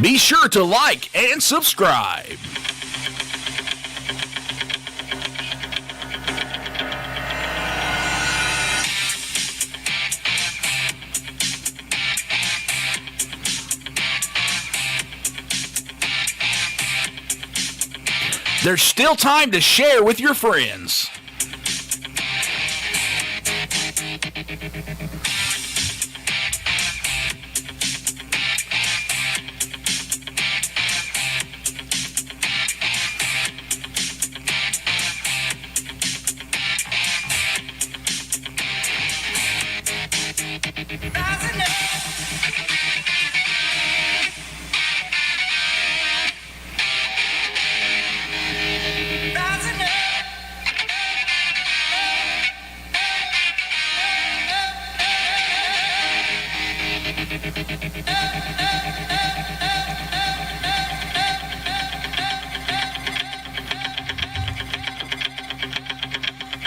Be sure to like and subscribe. There's still time to share with your friends.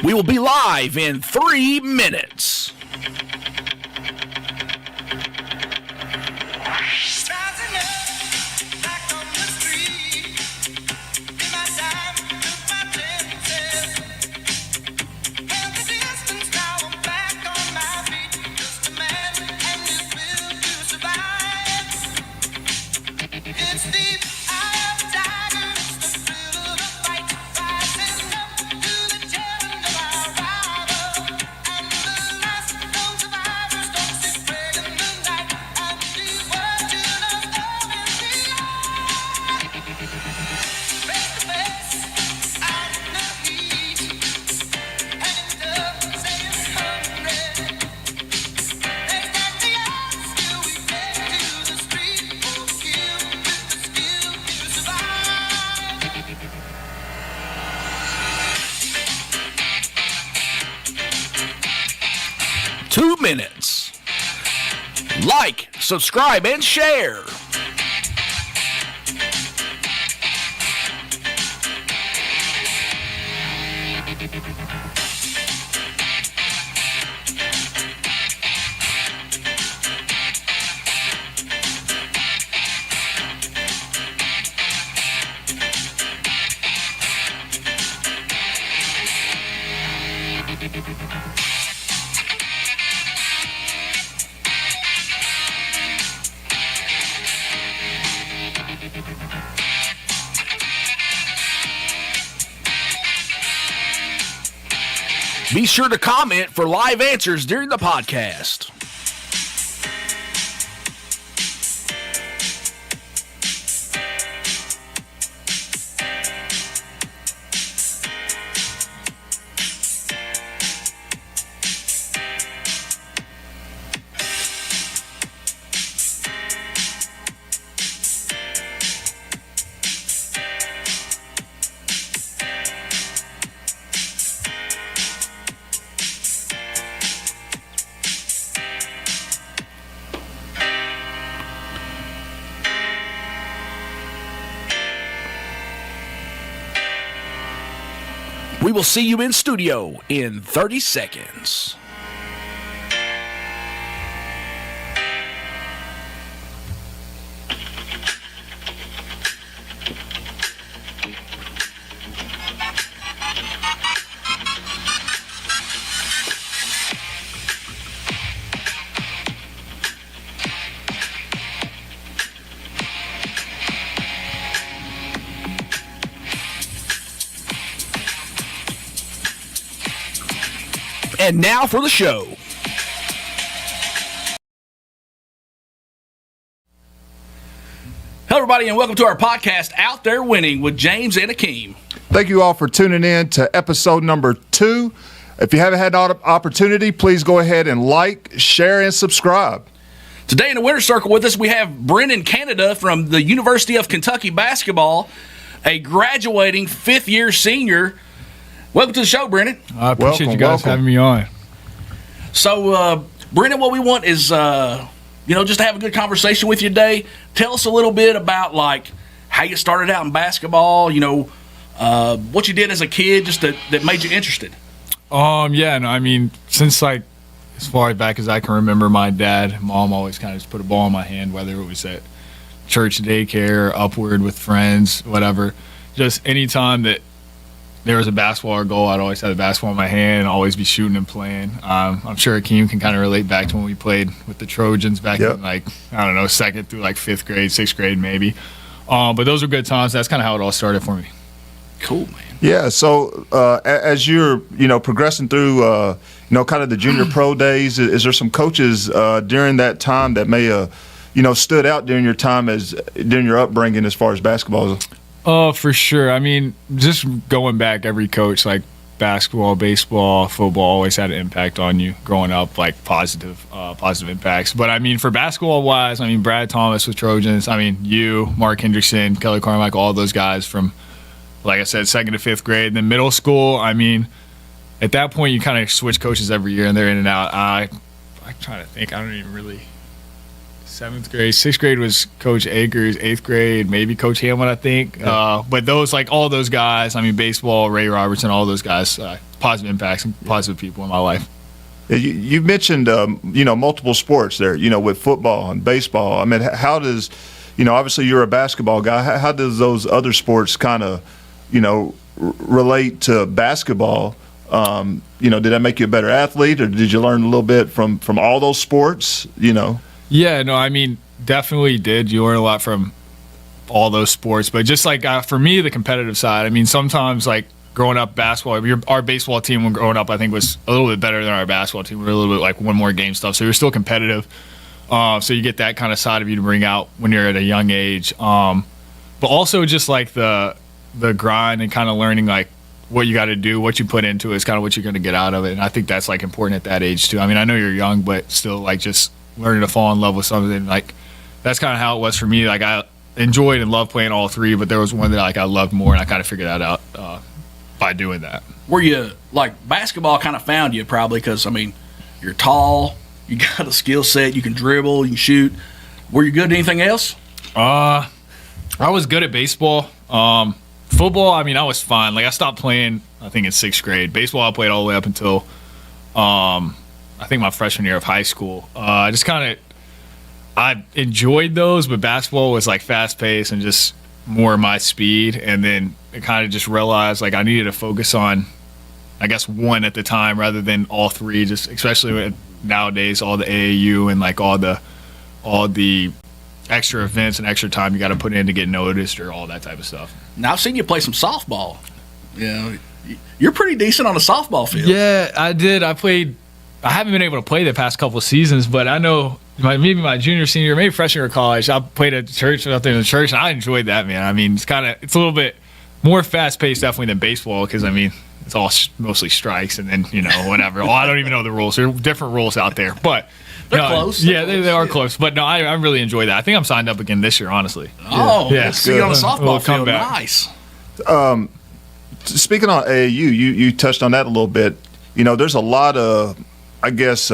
We will be live in 3 minutes. Minutes. Like, subscribe, and share. Be sure to comment for live answers during the podcast. We will see you in studio in 30 seconds. And now for the show. Hello, everybody, and welcome to our podcast, Out There Winning, with James and Akeem. Thank you all for tuning in to episode number 2. If you haven't had an opportunity, please go ahead and like, share, and subscribe. Today in the Winner's Circle with us, we have Brennan, Canada, from the University of Kentucky basketball, a graduating fifth-year senior. Welcome to the show, Brennan. I appreciate you guys having me on. So, Brennan, what we want is, just to have a good conversation with you today. Tell us a little bit about, how you started out in basketball, what you did as a kid just that made you interested. Since, as far back as I can remember, my dad and mom always kind of just put a ball in my hand, whether it was at church daycare, upward with friends, whatever. Just anytime that there was a basketball or goal, I'd always have the basketball in my hand and always be shooting and playing. I'm sure Akeem can kind of relate back to when we played with the Trojans back in, like, I don't know, 2nd through, like, 5th grade, 6th grade maybe. But those were good times. That's kind of how it all started for me. Cool, man. Yeah, so as you're, progressing through, kind of the junior pro days, is there some coaches during that time that may have, stood out during your time during your upbringing as far as basketball is? Oh, for sure. I mean, just going back, every coach, like basketball, baseball, football, always had an impact on you growing up, like positive impacts. But I mean, for basketball wise, I mean, Brad Thomas with Trojans. I mean, you, Mark Hendrickson, Kelly Carmichael, all those guys from, like I said, 2nd to 5th grade. And then middle school, I mean, at that point, you kind of switch coaches every year, and they're in and out. I'm trying to think. I don't even really. 7th grade, 6th grade was Coach Akers. 8th grade, maybe Coach Hamlin, I think. Yeah. But those, like all those guys, I mean, baseball, Ray Robertson, all those guys, positive impacts and positive people in my life. Yeah, you mentioned, multiple sports there, with football and baseball. I mean, how does, obviously you're a basketball guy. How does those other sports kind of, relate to basketball? Did that make you a better athlete, or did you learn a little bit from all those sports, Yeah, no, I mean, definitely did. You learn a lot from all those sports. But just like for me, the competitive side, I mean, sometimes like growing up basketball, our baseball team when growing up, I think was a little bit better than our basketball team. We were a little bit like one more game stuff. So you're still competitive. So you get that kind of side of you to bring out when you're at a young age. But also just like the grind and kind of learning like what you got to do, what you put into it is kind of what you're going to get out of it. And I think that's like important at that age too. I mean, I know you're young, but still like just learning to fall in love with something, like that's kind of how it was for me. Like I enjoyed and loved playing all three, but there was one that like I loved more, and I kind of figured that out by doing that. Were you like basketball kind of found you probably because I mean you're tall, you got a skill set, you can dribble, you can shoot. Were you good at anything else? I was good at baseball. Football, I mean, I was fine. Like I stopped playing, I think in 6th grade. Baseball, I played all the way up until I think my freshman year of high school. I enjoyed those, but basketball was like fast paced and just more my speed. And then I kind of just realized like I needed to focus on, I guess, one at the time rather than all three. Just especially with nowadays all the AAU and like all the extra events and extra time you got to put in to get noticed or all that type of stuff. Now I've seen you play some softball. You're pretty decent on a softball field. Yeah, I did. I haven't been able to play the past couple of seasons, but I know maybe my junior, senior, maybe freshman year of college, I played at church out there in the church, and I enjoyed that, man. I mean, it's a little bit more fast-paced definitely than baseball because, I mean, it's all mostly strikes and then, whatever. Well, I don't even know the rules. There are different rules out there, but they're close. Yeah, they are close. But no, I really enjoy that. I think I'm signed up again this year, honestly. Oh, yeah. See you on a softball field. Nice. Speaking on AAU, you touched on that a little bit. There's a lot of, I guess,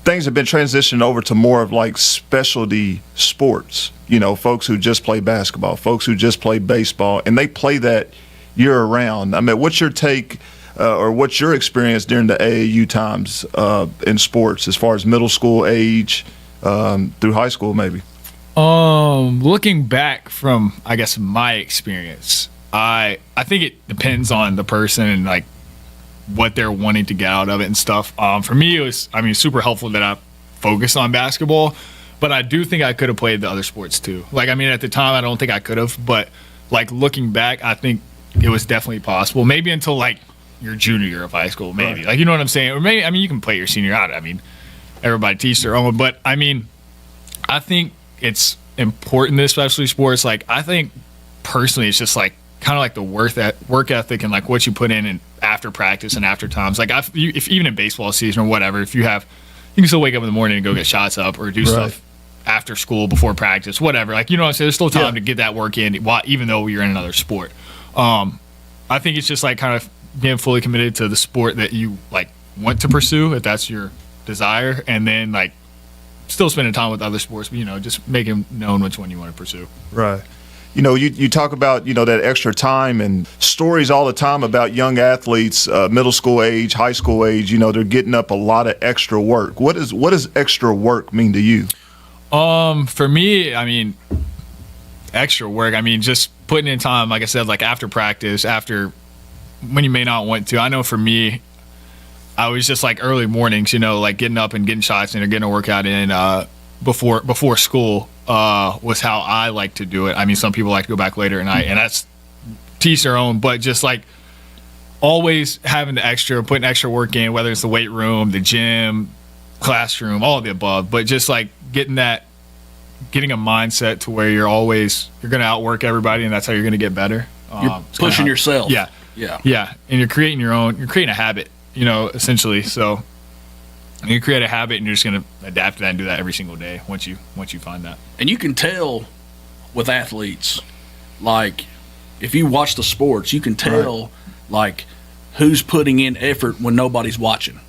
things have been transitioned over to more of like specialty sports. Folks who just play basketball, folks who just play baseball, and they play that year round. I mean, what's your take or what's your experience during the AAU times in sports as far as middle school age through high school maybe? Looking back from, I guess, my experience, I think it depends on the person and like what they're wanting to get out of it and stuff. For me, it was, super helpful that I focused on basketball, but I do think I could have played the other sports too. Like, at the time, I don't think I could have, but like looking back, I think it was definitely possible. Maybe until like your junior year of high school, maybe. Right. Like, you know what I'm saying? Or maybe, you can play your senior out. Everybody teaches their own, but I think it's important, especially sports. Like, I think personally, it's just like kind of like the work ethic and like what you put in and after practice and after times. Like if even in baseball season or whatever, if you can still wake up in the morning and go get shots up or do stuff after school before practice, whatever. Like, what I'm saying? There's still time to get that work in, even though you're in another sport. I think it's just like kind of being fully committed to the sport that you like want to pursue, if that's your desire, and then like still spending time with other sports, but just making known which one you want to pursue. Right. You talk about, that extra time and stories all the time about young athletes, middle school age, high school age, they're getting up a lot of extra work. What does extra work mean to you? For me, I mean, extra work. I mean, just putting in time, like I said, like after practice, after when you may not want to. I know for me, I was just like early mornings, like getting up and getting shots in or getting a workout in before school was how I like to do it. I mean, some people like to go back later at night, and that's to each their own, but just like always having putting extra work in, whether it's the weight room, the gym, classroom, all of the above, but just like getting a mindset to where you're going to outwork everybody, and that's how you're going to get better. You're pushing yourself. Yeah. And you're creating a habit, essentially. So you create a habit, and you're just going to adapt to that and do that every single day once you find that. And you can tell with athletes, like if you watch the sports, you can tell like who's putting in effort when nobody's watching.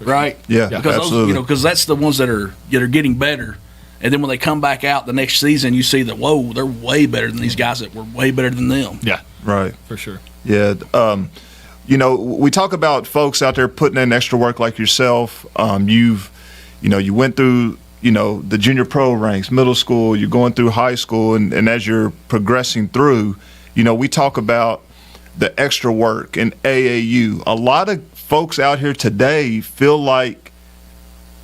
Right? Yeah, because absolutely. Because that's the ones that are getting better. And then when they come back out the next season, you see that, whoa, they're way better than these guys that were way better than them. Yeah. Right. For sure. Yeah. We talk about folks out there putting in extra work like yourself. You went through, the junior pro ranks, middle school, you're going through high school, and as you're progressing through, we talk about the extra work in AAU. A lot of folks out here today feel like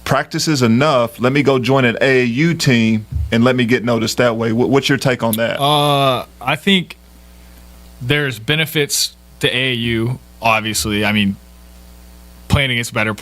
practice is enough. Let me go join an AAU team and let me get noticed that way. What's your take on that? I think there's benefits to AAU, obviously. I mean, playing against better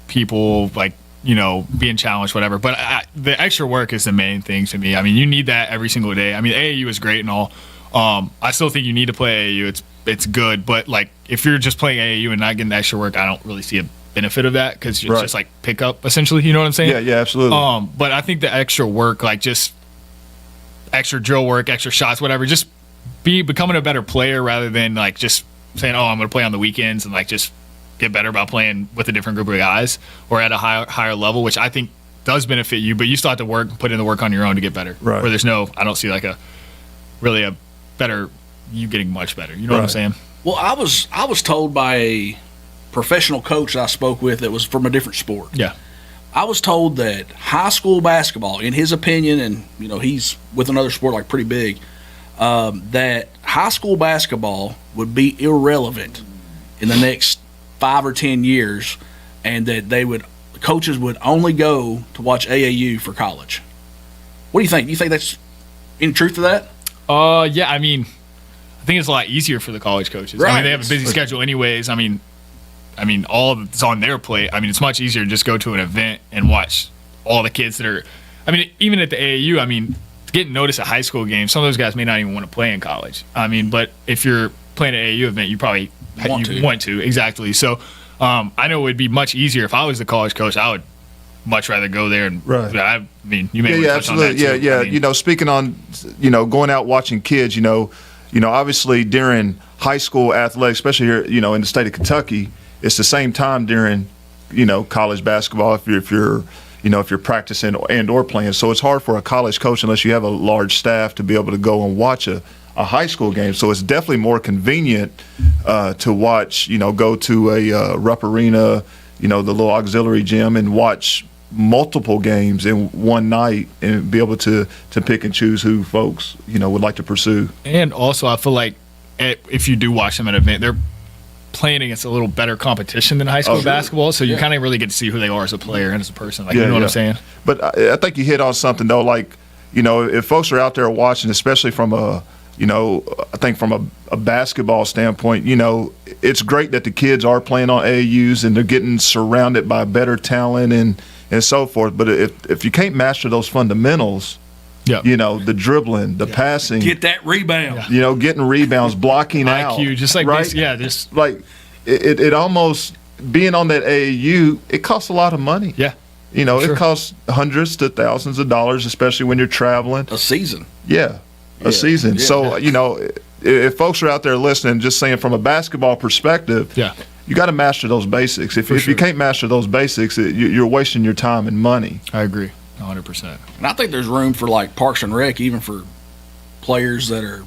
people, like, being challenged, whatever. But the extra work is the main thing to me. I mean, you need that every single day. I mean, AAU is great and all. I still think you need to play AAU. It's good. But, like, if you're just playing AAU and not getting the extra work, I don't really see a benefit of that because it's just like pickup, essentially. You know what I'm saying? Yeah, absolutely. But I think the extra work, like just extra drill work, extra shots, whatever, just becoming a better player rather than like just saying, I'm going to play on the weekends and like just get better by playing with a different group of guys or at a higher level, which I think does benefit you, but you still have to put in the work on your own to get better. Right. Where I don't see like a better, you getting much better. You know what I'm saying? Well, I was told by a professional coach that I spoke with that was from a different sport. Yeah. I was told that high school basketball, in his opinion, and he's with another sport like pretty big, that high school basketball would be irrelevant in the next 5 or 10 years, and that coaches would only go to watch AAU for college. What do you think? Do you think that's any truth to that? Yeah. I mean, I think it's a lot easier for the college coaches. Right. I mean, they have a busy schedule anyways. I mean, all that's on their plate. I mean, it's much easier to just go to an event and watch all the kids that are. I mean, even at the AAU, I mean, getting noticed at high school games, some of those guys may not even want to play in college. I mean, but if you're playing an AAU event, you probably want to. Exactly. So I know it would be much easier if I was the college coach. I would much rather go there. And right. I mean, you may want to touch absolutely. on that too. Yeah. I mean, Speaking on, going out watching kids, obviously during high school athletics, especially here, in the state of Kentucky, it's the same time during, college basketball if you're practicing and or playing. So it's hard for a college coach unless you have a large staff to be able to go and watch a high school game. So it's definitely more convenient to watch, go to a Rupp Arena, the little auxiliary gym and watch multiple games in one night and be able to pick and choose who folks, would like to pursue. And also I feel like if you do watch them at an event, they're playing against a little better competition than high school basketball, so you kind of really get to see who they are as a player and as a person. Like, you know what I'm saying? But I think you hit on something though. Like, if folks are out there watching, especially from I think from a basketball standpoint, it's great that the kids are playing on AAUs and they're getting surrounded by better talent and so forth. But if you can't master those fundamentals, the dribbling, the passing, get that rebound, getting rebounds, blocking out, IQ, just like right? this, just like it almost being on that AAU, it costs a lot of money. Yeah, it costs hundreds to thousands of dollars, especially when you're traveling. A season. Yeah, a season. Yeah. So if folks are out there listening, just saying from a basketball perspective, you got to master those basics. If you can't master those basics, you're wasting your time and money. I agree. 100%. And I think there's room for like Parks and Rec, even for players that are,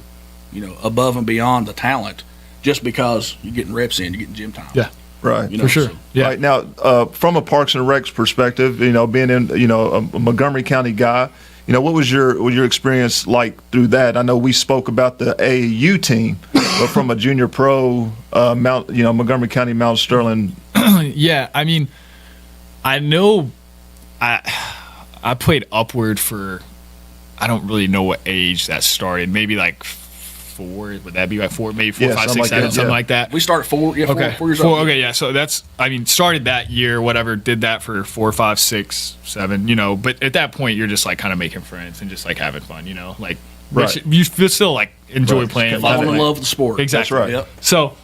above and beyond the talent, just because you're getting reps in, you're getting gym time. Yeah. Right. You know, For sure. so- Yeah. Right now, from a Parks and Recs perspective, being in, a Montgomery County guy, what was your experience like through that? I know we spoke about the AAU team, but from a junior pro, Montgomery County, Mount Sterling. Yeah, I mean, I know I played upward for, I don't really know what age that started. Maybe like 4. Would that be like 4? Maybe 4, Yeah, 5, something 6, like 7, that, something yeah. like that. We start at 4. Yeah, Okay, 4 years old. Okay, yeah. So that's, I mean, started that year, whatever. Did that for 4, 5, 6, 7. But at that point, you're just like kind of making friends and just like having fun. Like Right. you still like enjoy Right. playing. Falling love in it. love with the sport. Exactly. That's right. Yep. So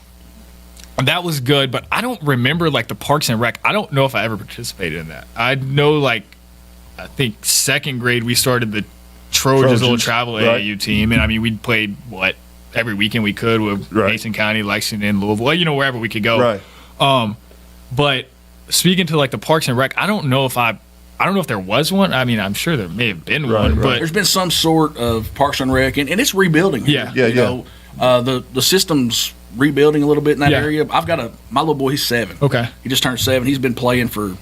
that was good, but I don't remember like the Parks and Rec. I don't know if I ever participated in that. I know I think second grade we started the Trojans little travel right. AAU team, and I mean we played every weekend we could with Right. Mason County, Lexington, Louisville, wherever we could go. Right. But speaking to like the Parks and Rec, I don't know if there was one. I mean, I'm sure there may have been Right, one, right. but There's been some sort of Parks and Rec, and it's rebuilding. Here, Yeah. Yeah, the system's rebuilding a little bit in that Yeah. area. I've got my little boy. He's 7. okay. He just turned 7. He's been playing for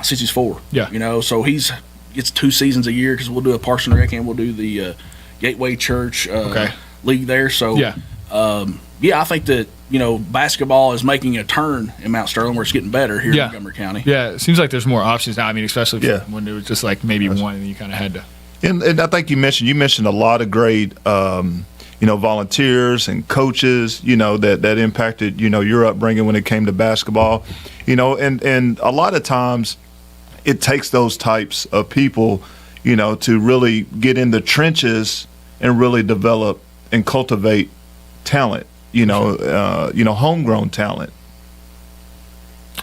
since he's 4. Yeah. So gets 2 seasons a year because we'll do a Parks and Rec and we'll do the Gateway Church Okay. league there. So Yeah. I think that basketball is making a turn in Mount Sterling where it's getting better here in Montgomery County. Yeah, it seems like there's more options now. I mean, especially Yeah. when there was just like maybe one and you kind of had to. And I think you mentioned a lot of great, volunteers and coaches, that impacted, your upbringing when it came to basketball, and a lot of times it takes those types of people, to really get in the trenches and really develop and cultivate talent, homegrown talent.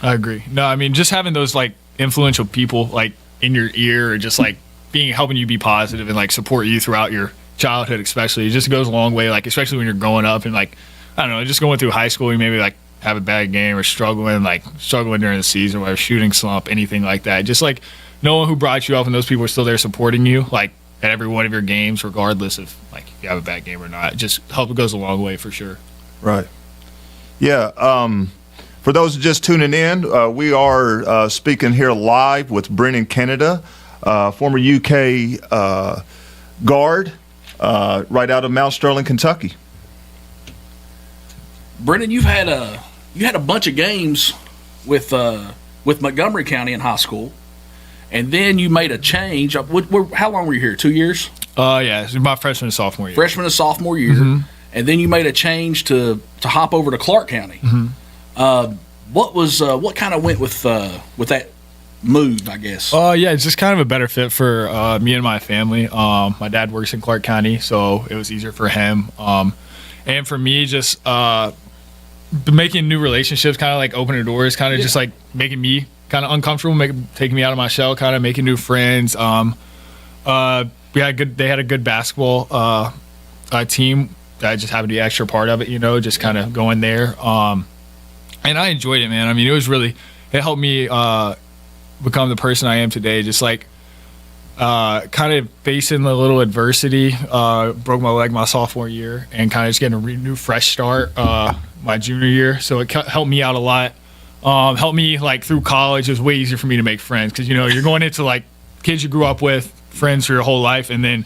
I agree. No, I mean, just having those like influential people like in your ear or just like helping you be positive and like support you throughout your childhood, especially, it just goes a long way. Like, especially when you're growing up and like, I don't know, just going through high school, you maybe like have a bad game or struggling during the season, whether shooting slump, anything like that. Just like knowing who brought you up and those people are still there supporting you, like at every one of your games, regardless of like if you have a bad game or not. Just it goes a long way for sure. Right. Yeah. For those just tuning in, we are speaking here live with Brennan Canada, former UK guard, right out of Mount Sterling, Kentucky. Brennan, you had a bunch of games with Montgomery County in high school, and then you made a change. How long were you here? 2 years? Yeah, this is my freshman and sophomore year. Freshman and sophomore year, and then you made a change to hop over to Clark County. What kind of went with that move, I guess? Yeah, it's just kind of a better fit for me and my family. My dad works in Clark County, so it was easier for him. And for me, just making new relationships, kind of like opening doors, kind of just like making me kind of uncomfortable, taking me out of my shell, kind of making new friends. They had a good basketball team. I just happened to be an extra part of it, just kind of going there. And I enjoyed it, man. I mean, it helped me become the person I am today. Just like kind of facing a little adversity. Broke my leg my sophomore year and kind of just getting a new fresh start my junior year. So it helped me out a lot. Helped me like through college. It was way easier for me to make friends because, you're going into like kids you grew up with, friends for your whole life, and then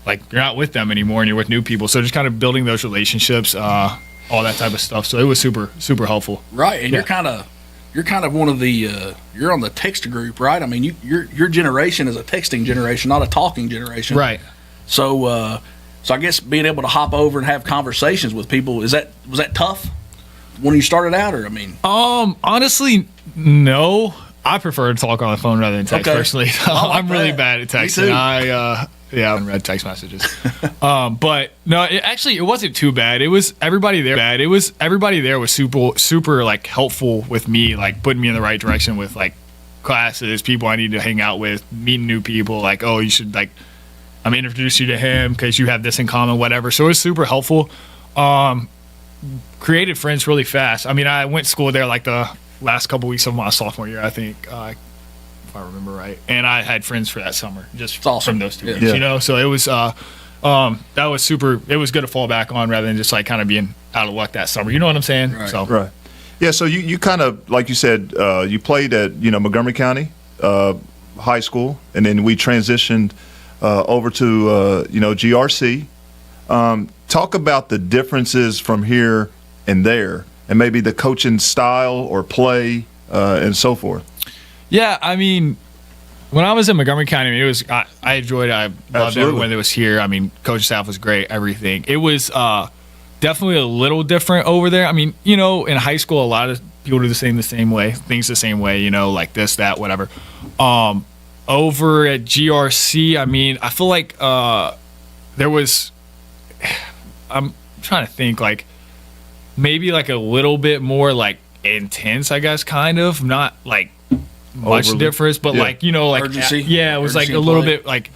like you're not with them anymore and you're with new people. So just kind of building those relationships, all that type of stuff. So it was super, super helpful. Right, and you're kind of one of the you're on the text group, right? I mean, your generation is a texting generation, not a talking generation, Right. So I guess being able to hop over and have conversations with people was that tough when you started out, or I mean, honestly, no. I prefer to talk on the phone rather than text. Okay. Personally, I like I'm really that. bad at Me texting. too. I haven't read text messages. But no, it wasn't too bad. It was everybody there. Everybody there was super like helpful with me, like putting me in the right direction with like classes, people I need to hang out with, meeting new people. Like, oh, you should like, I'm introduce you to him because you have this in common, whatever. So it was super helpful. Created friends really fast. I mean, I went to school there like the last couple weeks of my sophomore year, I think, if I remember right. And I had friends for that summer, just awesome. from those 2 Yeah. weeks, So it was, that was super. It was good to fall back on rather than just like kind of being out of luck that summer. You know what I'm saying? Right. So Right. Yeah, so you kind of, like you said, you played at, Montgomery County High School, and then we transitioned over to, GRC. Talk about the differences from here and there, and maybe the coaching style or play and so forth. Yeah, I mean, when I was in Montgomery County, it was I enjoyed it. I loved Absolutely. everyone that was here. I mean, coaching staff was great, everything. It was definitely a little different over there. I mean, in high school, a lot of people do the same way, things the same way, like this, that, whatever. Over at GRC, I mean, I feel like there was, I'm trying to think, like, maybe like a little bit more like intense, I guess, kind of, not like much Overly. difference, but Yeah. like Urgency. yeah, it was like Urgency a little play. bit like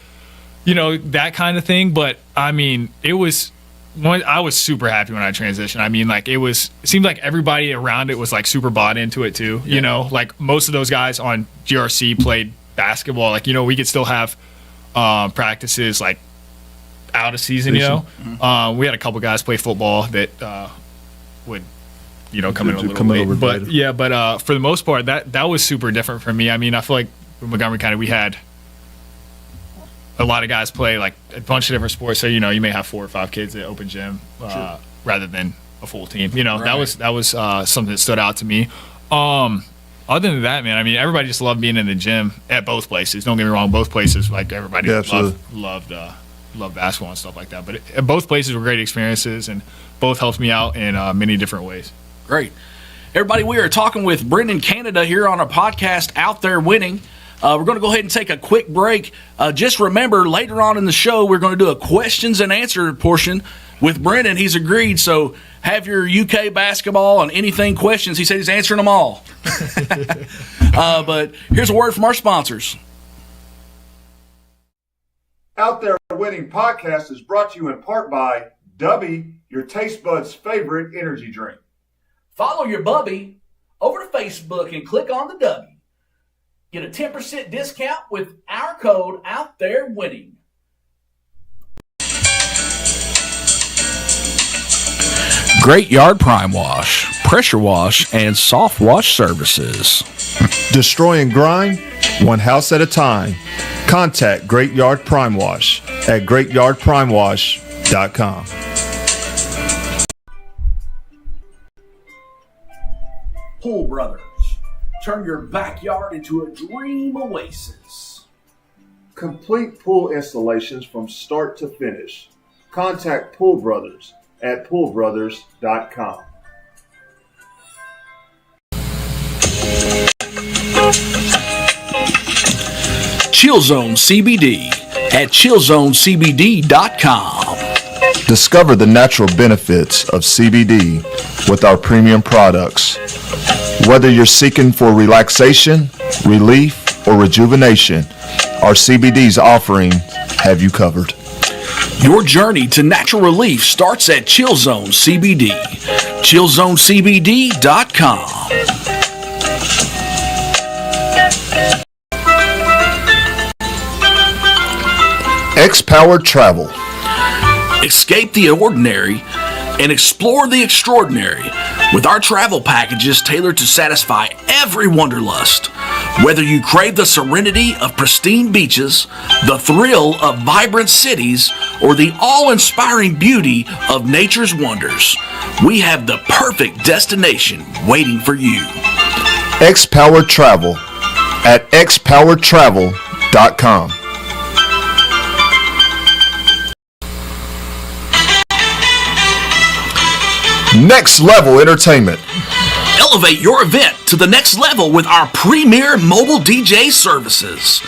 that kind of thing. But I mean, I was super happy when I transitioned. I mean, like it seemed like everybody around it was like super bought into it too. Like most of those guys on GRC played basketball. Like we could still have practices like out of season. We had a couple guys play football that would come in a little Come late. over But later. yeah, but for the most part, that was super different for me. I mean, I feel like in Montgomery County we had a lot of guys play like a bunch of different sports. So you may have 4 or 5 kids at open gym rather than a full team. That was something that stood out to me. Other than that, man, I mean, everybody just loved being in the gym at both places. Don't get me wrong, both places, like everybody Yeah, absolutely. loved basketball and stuff like that. But both places were great experiences, and both helped me out in many different ways. Great. Everybody, we are talking with Brennan Canada here on our podcast, Out There Winning. We're going to go ahead and take a quick break. Just remember, later on in the show, we're going to do a questions and answer portion with Brennan. He's agreed, so have your UK basketball and anything questions. He said he's answering them all. But here's a word from our sponsors. Out There Winning podcast is brought to you in part by Dubby, your taste buds' favorite energy drink. Follow your bubby over to Facebook and click on the W. Get a 10% discount with our code Out There Winning. Great Yard Prime Wash, Pressure Wash, and Soft Wash Services. Destroying grime, one house at a time. Contact Great Yard Prime Wash at greatyardprimewash.com. Pool Brothers. Turn your backyard into a dream oasis. Complete pool installations from start to finish. Contact Pool Brothers at poolbrothers.com. Chill Zone CBD at chillzonecbd.com. Discover the natural benefits of CBD with our premium products. Whether you're seeking for relaxation, relief, or rejuvenation, our CBD's offerings have you covered. Your journey to natural relief starts at Chill Zone CBD. chillzonecbd.com. X-Powered Travel. Escape the ordinary and explore the extraordinary with our travel packages tailored to satisfy every wanderlust. Whether you crave the serenity of pristine beaches, the thrill of vibrant cities, or the awe-inspiring beauty of nature's wonders, we have the perfect destination waiting for you. X-Powered Travel at xpoweredtravel.com. Next Level Entertainment. Elevate your event to the next level with our premier mobile DJ services.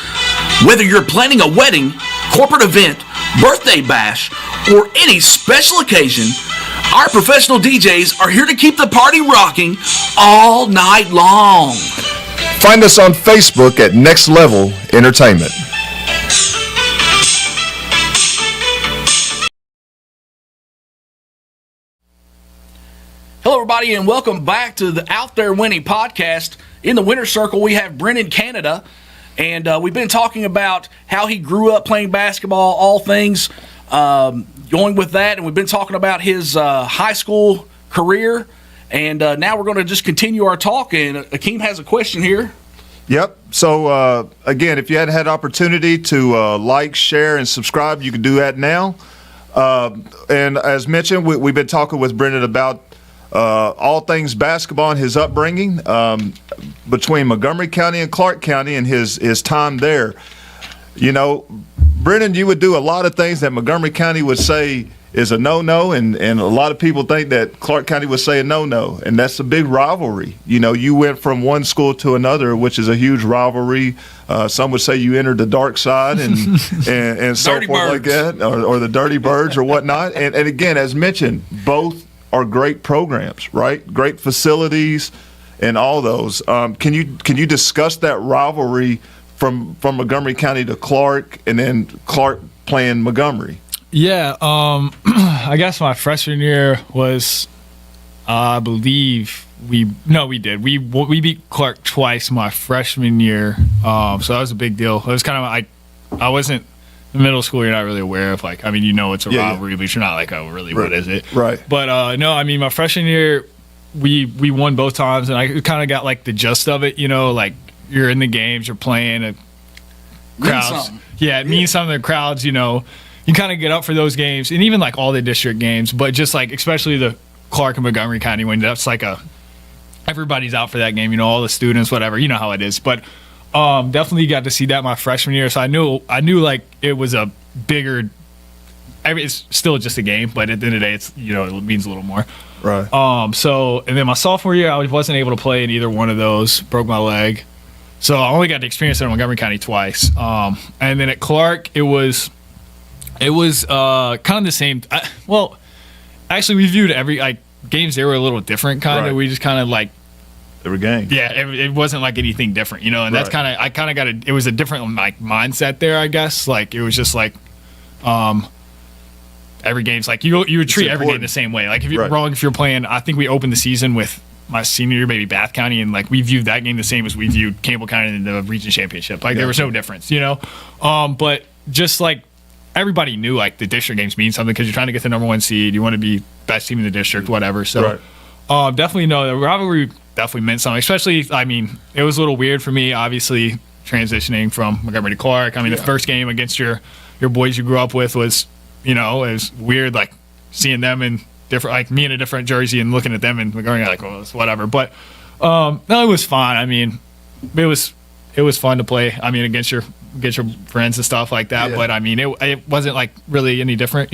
Whether you're planning a wedding, corporate event, birthday bash, or any special occasion, our professional DJs are here to keep the party rocking all night long. Find us on Facebook at Next Level Entertainment. Hello, everybody, and welcome back to the Out There Winning podcast. In the winner's circle, we have Brennan Canada, and we've been talking about how he grew up playing basketball, all things going with that, and we've been talking about his high school career And now we're going to just continue our talk. And Akeem has a question here. Yep. So, again, if you hadn't had opportunity to like, share, and subscribe, you can do that now. And as mentioned, we've been talking with Brennan about all things basketball and his upbringing between Montgomery County and Clark County and his time there. You know, Brennan, you would do a lot of things that Montgomery County would say is a no-no, and a lot of people think that Clark County would say a no-no, and that's a big rivalry. You know, you went from one school to another, which is a huge rivalry. Some would say you entered the dark side and so Dirty forth like Birds. that, or the Dirty Birds or whatnot. And again, as mentioned, both are great programs, right? Great facilities and all those. Can you discuss that rivalry from Montgomery County to Clark, and then Clark playing Montgomery? Yeah, I guess my freshman year was, I believe we did. We beat Clark twice my freshman year, so that was a big deal. It was kind of I wasn't in middle school. You're not really aware of it's a rivalry, but you're not like, oh, really, what is it? Right. But no, I mean, my freshman year we won both times, and I kind of got like the gist of it. You know, like you're in the games, you're playing, crowds. It means something to the crowds. You know. You kind of get up for those games, and even like all the district games, but just like especially the Clark and Montgomery County when that's like everybody's out for that game, you know, all the students, whatever, you know how it is. But definitely got to see that my freshman year, so I knew like it was a bigger. It's still just a game, but at the end of the day, it's it means a little more. Right. So and then my sophomore year, I wasn't able to play in either one of those. Broke my leg, so I only got to experience it in Montgomery County twice. And then at Clark, it was kind of the same. Actually, we viewed every games. They were a little different, kind of. Right. We just kind of like every game. Yeah, it wasn't like anything different, you know. And that's Right. kind of I kind of got it was a different like mindset there, I guess. Like it was just like, every game's like you would treat every game the same way. Like if you're wrong, if you're playing, I think we opened the season with my senior year, maybe Bath County, and like we viewed that game the same as we viewed Campbell County in the region championship. Like there was no difference, you know. But just like. Everybody knew like the district games mean something because you're trying to get the number one seed. You want to be best team in the district, whatever. So definitely the rivalry definitely meant something. Especially, I mean, it was a little weird for me, obviously transitioning from Montgomery to Clark. I mean, the first game against your boys you grew up with was, it was weird, like seeing them in different, like me in a different jersey and looking at them and going like, well, it's whatever. But no, it was fine. I mean, it was fun to play. I mean, against your friends and stuff like that. Yeah. But I mean, it wasn't like really any different,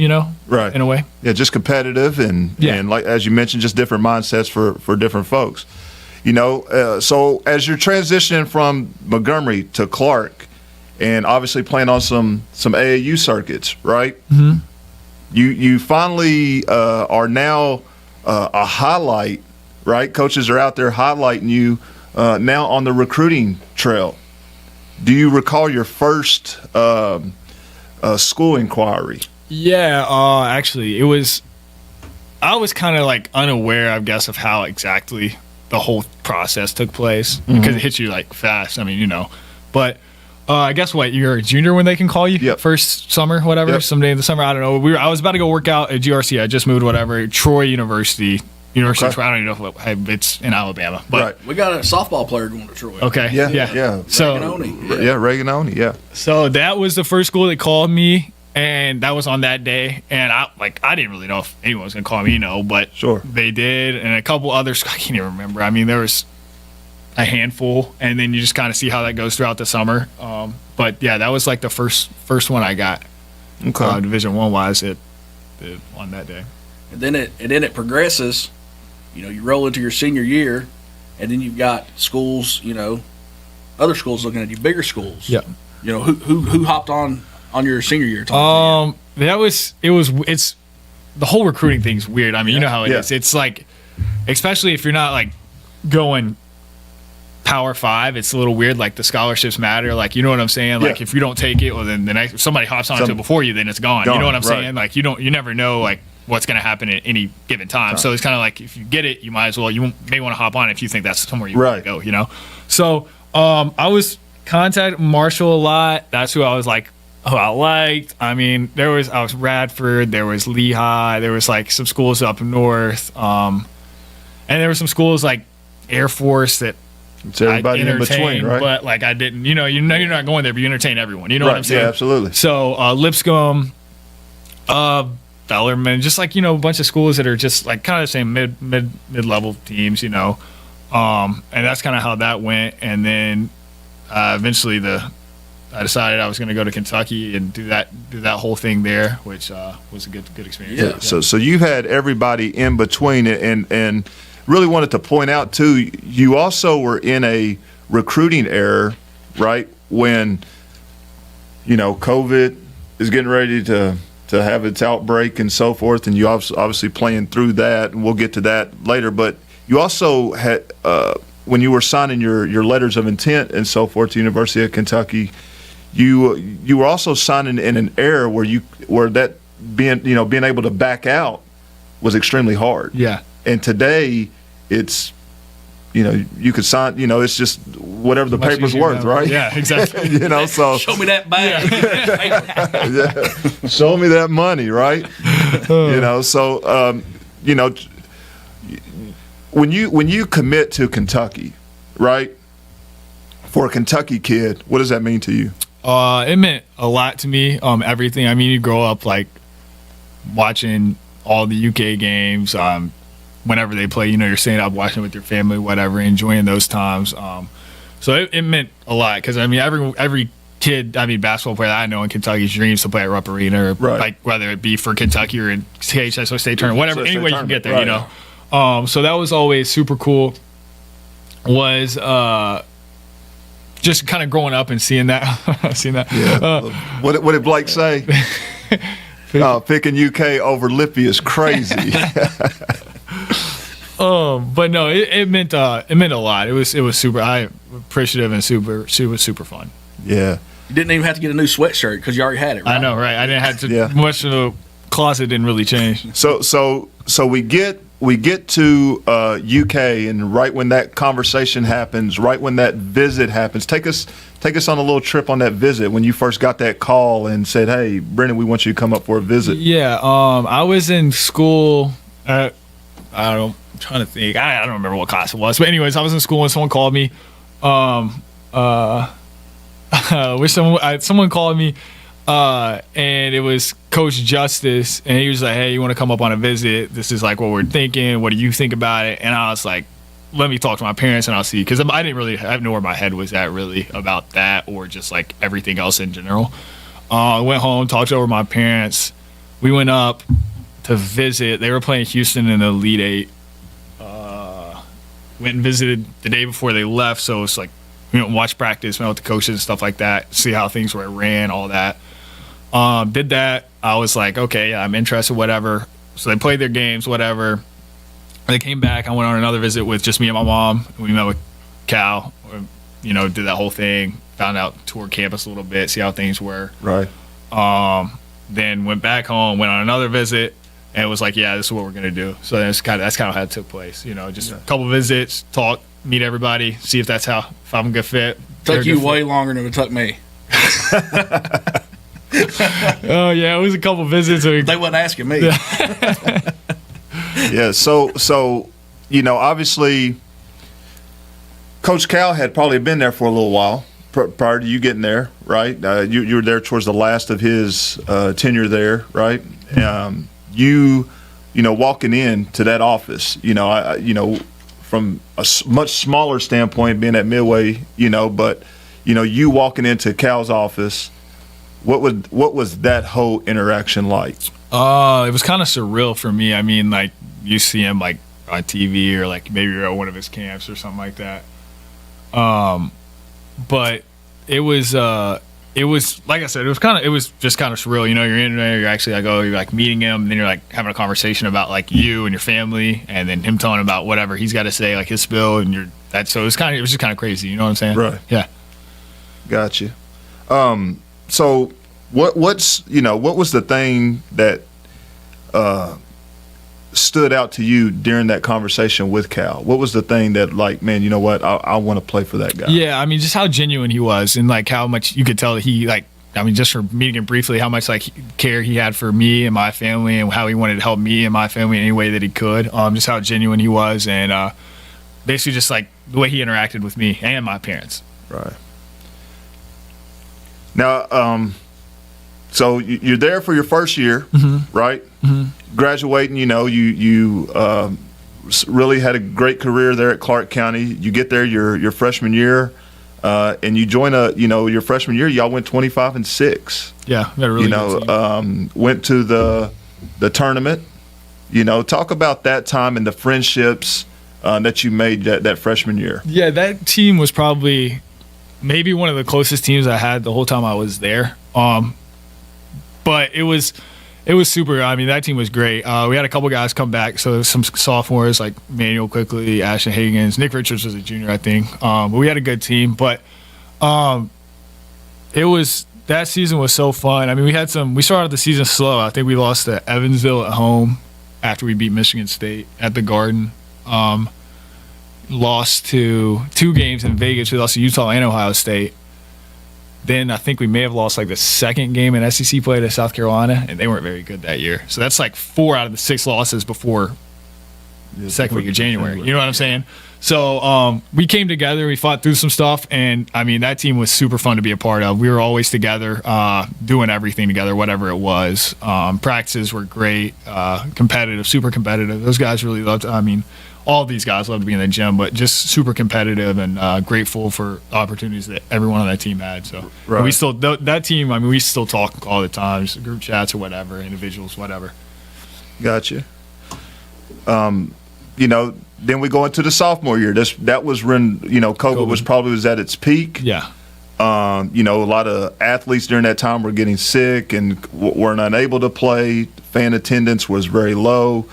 right? In a way. Yeah, just competitive and like as you mentioned, just different mindsets for different folks. So as you're transitioning from Montgomery to Clark, and obviously playing on some AAU circuits, right? Mm-hmm. You finally are now a highlight, right? Coaches are out there highlighting you now on the recruiting trail. Do you recall your first school inquiry? Yeah, actually, I was kind of like unaware, I guess, of how exactly the whole process took place because it hits you like fast. I mean, but I guess you're a junior when they can call you? Yep. First summer, whatever, someday in the summer. I don't know. I was about to go work out at GRC. I just moved, whatever, Troy University. I don't even know if it's in Alabama. But we got a softball player going to Troy. Okay. Yeah. So Reaganoni. Yeah. So that was the first school that called me, and that was on that day. And I didn't really know if anyone was gonna call me, but sure they did, and a couple others. I can't even remember. I mean, there was a handful, and then you just kind of see how that goes throughout the summer. But yeah, that was like the first one I got. Okay. Division I wise on that day. And then it progresses. You roll into your senior year, and then you've got schools, other schools looking at you, bigger schools. Yeah. Who hopped on your senior year? It's the whole recruiting thing's weird. I mean, you know how it is. It's like, especially if you're not like going Power 5, it's a little weird. Like the scholarships matter. Like, you know what I'm saying? Like if you don't take it, well, then the next if somebody hops onto it before you, then it's gone. You know what I'm saying? Like you never know like what's going to happen at any given time. So it's kind of like if you get it, you might as well. You may want to hop on if you think that's somewhere you want to go. So I was contacting Marshall a lot. That's who I was like. Oh, I liked. I mean, I was Radford. There was Lehigh. There was like some schools up north. And there were some schools like Air Force that It's everybody I in between, entertained, right? but like I didn't, you know you're not going there, but you entertain everyone. You know what I'm saying? Yeah, absolutely. So Lipscomb, Bellarmine, just like, you know, a bunch of schools that are just like kind of the same mid level teams, you know. And that's kind of how that went. And then eventually I decided I was going to go to Kentucky and do that whole thing there, which was a good experience. Yeah. So you've had everybody in between, and really wanted to point out too, you also were in a recruiting era, right? When, you know, COVID is getting ready to have its outbreak and so forth, and you obviously playing through that, and we'll get to that later. But you also had, when you were signing your letters of intent and so forth to University of Kentucky, you were also signing in an era where that being able to back out was extremely hard. Yeah. And today, it's, you know, you could sign, you know, it's just whatever the Much paper's easier worth, now. right? Yeah, exactly. You know, so Show me that bag. yeah, show me that money, right? You know, so you know, when you commit to Kentucky, right? For a Kentucky kid, what does that mean to you? It meant a lot to me. Everything. I mean, you grow up like watching all the UK games. Whenever they play, you know, you're staying up watching with your family, whatever, enjoying those times. So it meant a lot because I mean, every kid, I mean, basketball player that I know in Kentucky dreams to play at Rupp Arena, or Right. like whether it be for Kentucky or in KHSO State Tournament, whatever, State any way you can tournament, get there, right. you know. So that was always super cool. Was just kind of growing up and seeing that, What did Blake say? Picking UK over Lippy is crazy. But no, it meant a lot. It was super. I appreciative and super fun. Yeah. You didn't even have to get a new sweatshirt because you already had it, right? I know, right? I didn't have to. Yeah. Much of the closet didn't really change. So we get to UK, and right when that conversation happens, right when that visit happens, take us on a little trip on that visit when you first got that call and said, "Hey, Brennan, we want you to come up for a visit." Yeah. I was in school. I don't know. I'm trying to think. I don't remember what class it was, but anyways, I was in school and someone called me. Someone called me, and it was Coach Justice, and he was like, "Hey, you want to come up on a visit? This is like what we're thinking. What do you think about it?" And I was like, "Let me talk to my parents and I'll see," because I didn't really know where my head was at really about that or just like everything else in general. I went home, talked over my parents. We went up to visit. They were playing Houston in the Elite Eight. Went and visited the day before they left, so it's like we went and watched practice, went with the coaches and stuff like that, see how things were ran, all that. Did that. I was like, okay, yeah, I'm interested, whatever. So they played their games, whatever. They came back. I went on another visit with just me and my mom. We met with Cal, you know, did that whole thing, found out, toured campus a little bit, see how things were. Right. Then went back home, went on another visit, and it was like, yeah, this is what we're gonna do. So that's kind of how it took place. You know, just a couple visits, talk, meet everybody, see if I'm a good fit. Took you way longer than it took me. Oh yeah, it was a couple visits. They wasn't asking me. Yeah. So you know, obviously, Coach Cal had probably been there for a little while prior to you getting there, right? You were there towards the last of his tenure there, right? You know, walking into that office, you know, from a much smaller standpoint, being at Midway, you know, but you know, you walking into Cal's office, what was that whole interaction like? It was kind of surreal for me. I mean, like you see him like on TV or like maybe you're at one of his camps or something like that. But it was like I said, it was just kind of surreal. You know, you're in there, you're actually like, you're like meeting him, and then you're like having a conversation about like you and your family, and then him telling about whatever he's got to say, like his spill, and so it was just kind of crazy. You know what I'm saying? Right. Yeah. Gotcha. So what was the thing that stood out to you during that conversation with Cal? What was the thing that like, man, you know what, I want to play for that guy? Yeah, I mean, just how genuine he was, and like how much you could tell that he like I mean, just from meeting him briefly, how much like care he had for me and my family, and how he wanted to help me and my family in any way that he could. Just how genuine he was, and basically just like the way he interacted with me and my parents. Right. Now, so you're there for your first year, right? Graduating, you really had a great career there at Clark County. You get there your freshman year, and you join your freshman year, y'all went 25-6. Yeah, we had a really good team. Went to the tournament. Talk about that time and the friendships that you made that freshman year. Yeah, that team was probably maybe one of the closest teams I had the whole time I was there. But it was super. I mean, that team was great. We had a couple guys come back, so some sophomores like Manuel Quickly, Ashton Higgins, Nick Richards was a junior, I think. But we had a good team. But that season was so fun. I mean, we started the season slow. I think we lost to Evansville at home after we beat Michigan State at the Garden. Lost to 2 games in Vegas. We lost to Utah and Ohio State. Then I think we may have lost like the second game in SEC play to South Carolina, and they weren't very good that year. So that's like 4 out of the 6 losses before the second week of January. You know what I'm saying? So we came together, we fought through some stuff, and I mean, that team was super fun to be a part of. We were always together, doing everything together, whatever it was. Practices were great, competitive, super competitive. Those guys really loved, all of these guys loved to be in the gym, but just super competitive and grateful for opportunities that everyone on that team had. So right. We still, that team, we still talk all the time, just group chats or whatever, individuals, whatever. Gotcha. Then we go into the sophomore year. That was when COVID was at its peak. Yeah. A lot of athletes during that time were getting sick and weren't unable to play. Fan attendance was very low.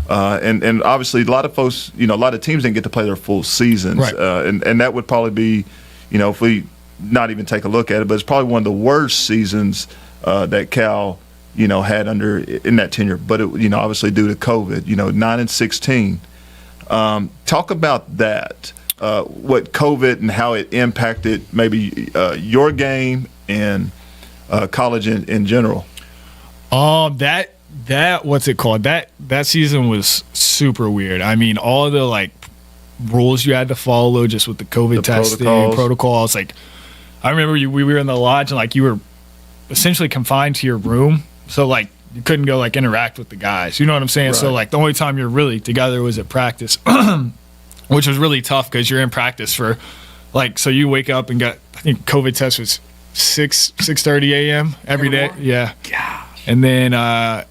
And obviously a lot of folks, a lot of teams didn't get to play their full seasons. Right. And that would probably be, if we not even take a look at it, but it's probably one of the worst seasons that Cal, had in that tenure. But it, obviously due to COVID, 9-16. Talk about that. What COVID and how it impacted maybe your game and college in general. That what's it called? That season was super weird. I mean, all the rules you had to follow just with the COVID testing protocols. Like, I remember we were in the lodge and you were essentially confined to your room, so you couldn't go interact with the guys. You know what I'm saying? Right. So the only time you're really together was at practice, which was really tough because you're in practice for so you wake up and I think COVID test was 6:30 a.m. every day. Yeah. Gosh. And then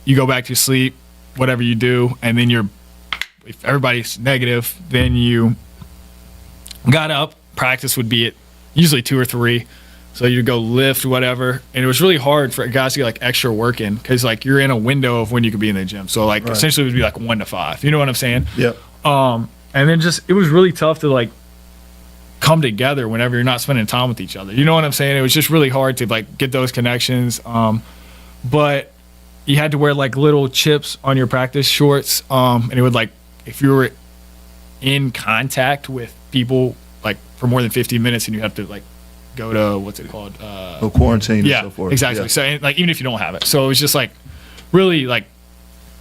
you go back to sleep, whatever you do, and then if everybody's negative, then you got up. Practice would be at usually 2 or 3. So you'd go lift, whatever. And it was really hard for guys to get extra work in because you're in a window of when you could be in the gym. So right. Essentially it would be 1 to 5. You know what I'm saying? Yep. And then it was really tough to come together whenever you're not spending time with each other. You know what I'm saying? It was just really hard to get those connections. But you had to wear little chips on your practice shorts. And it would if you were in contact with people for more than 15 minutes and you have to go to what's it called? Quarantine. Yeah, and so forth. Exactly. Yeah. So even if you don't have it, so it was just really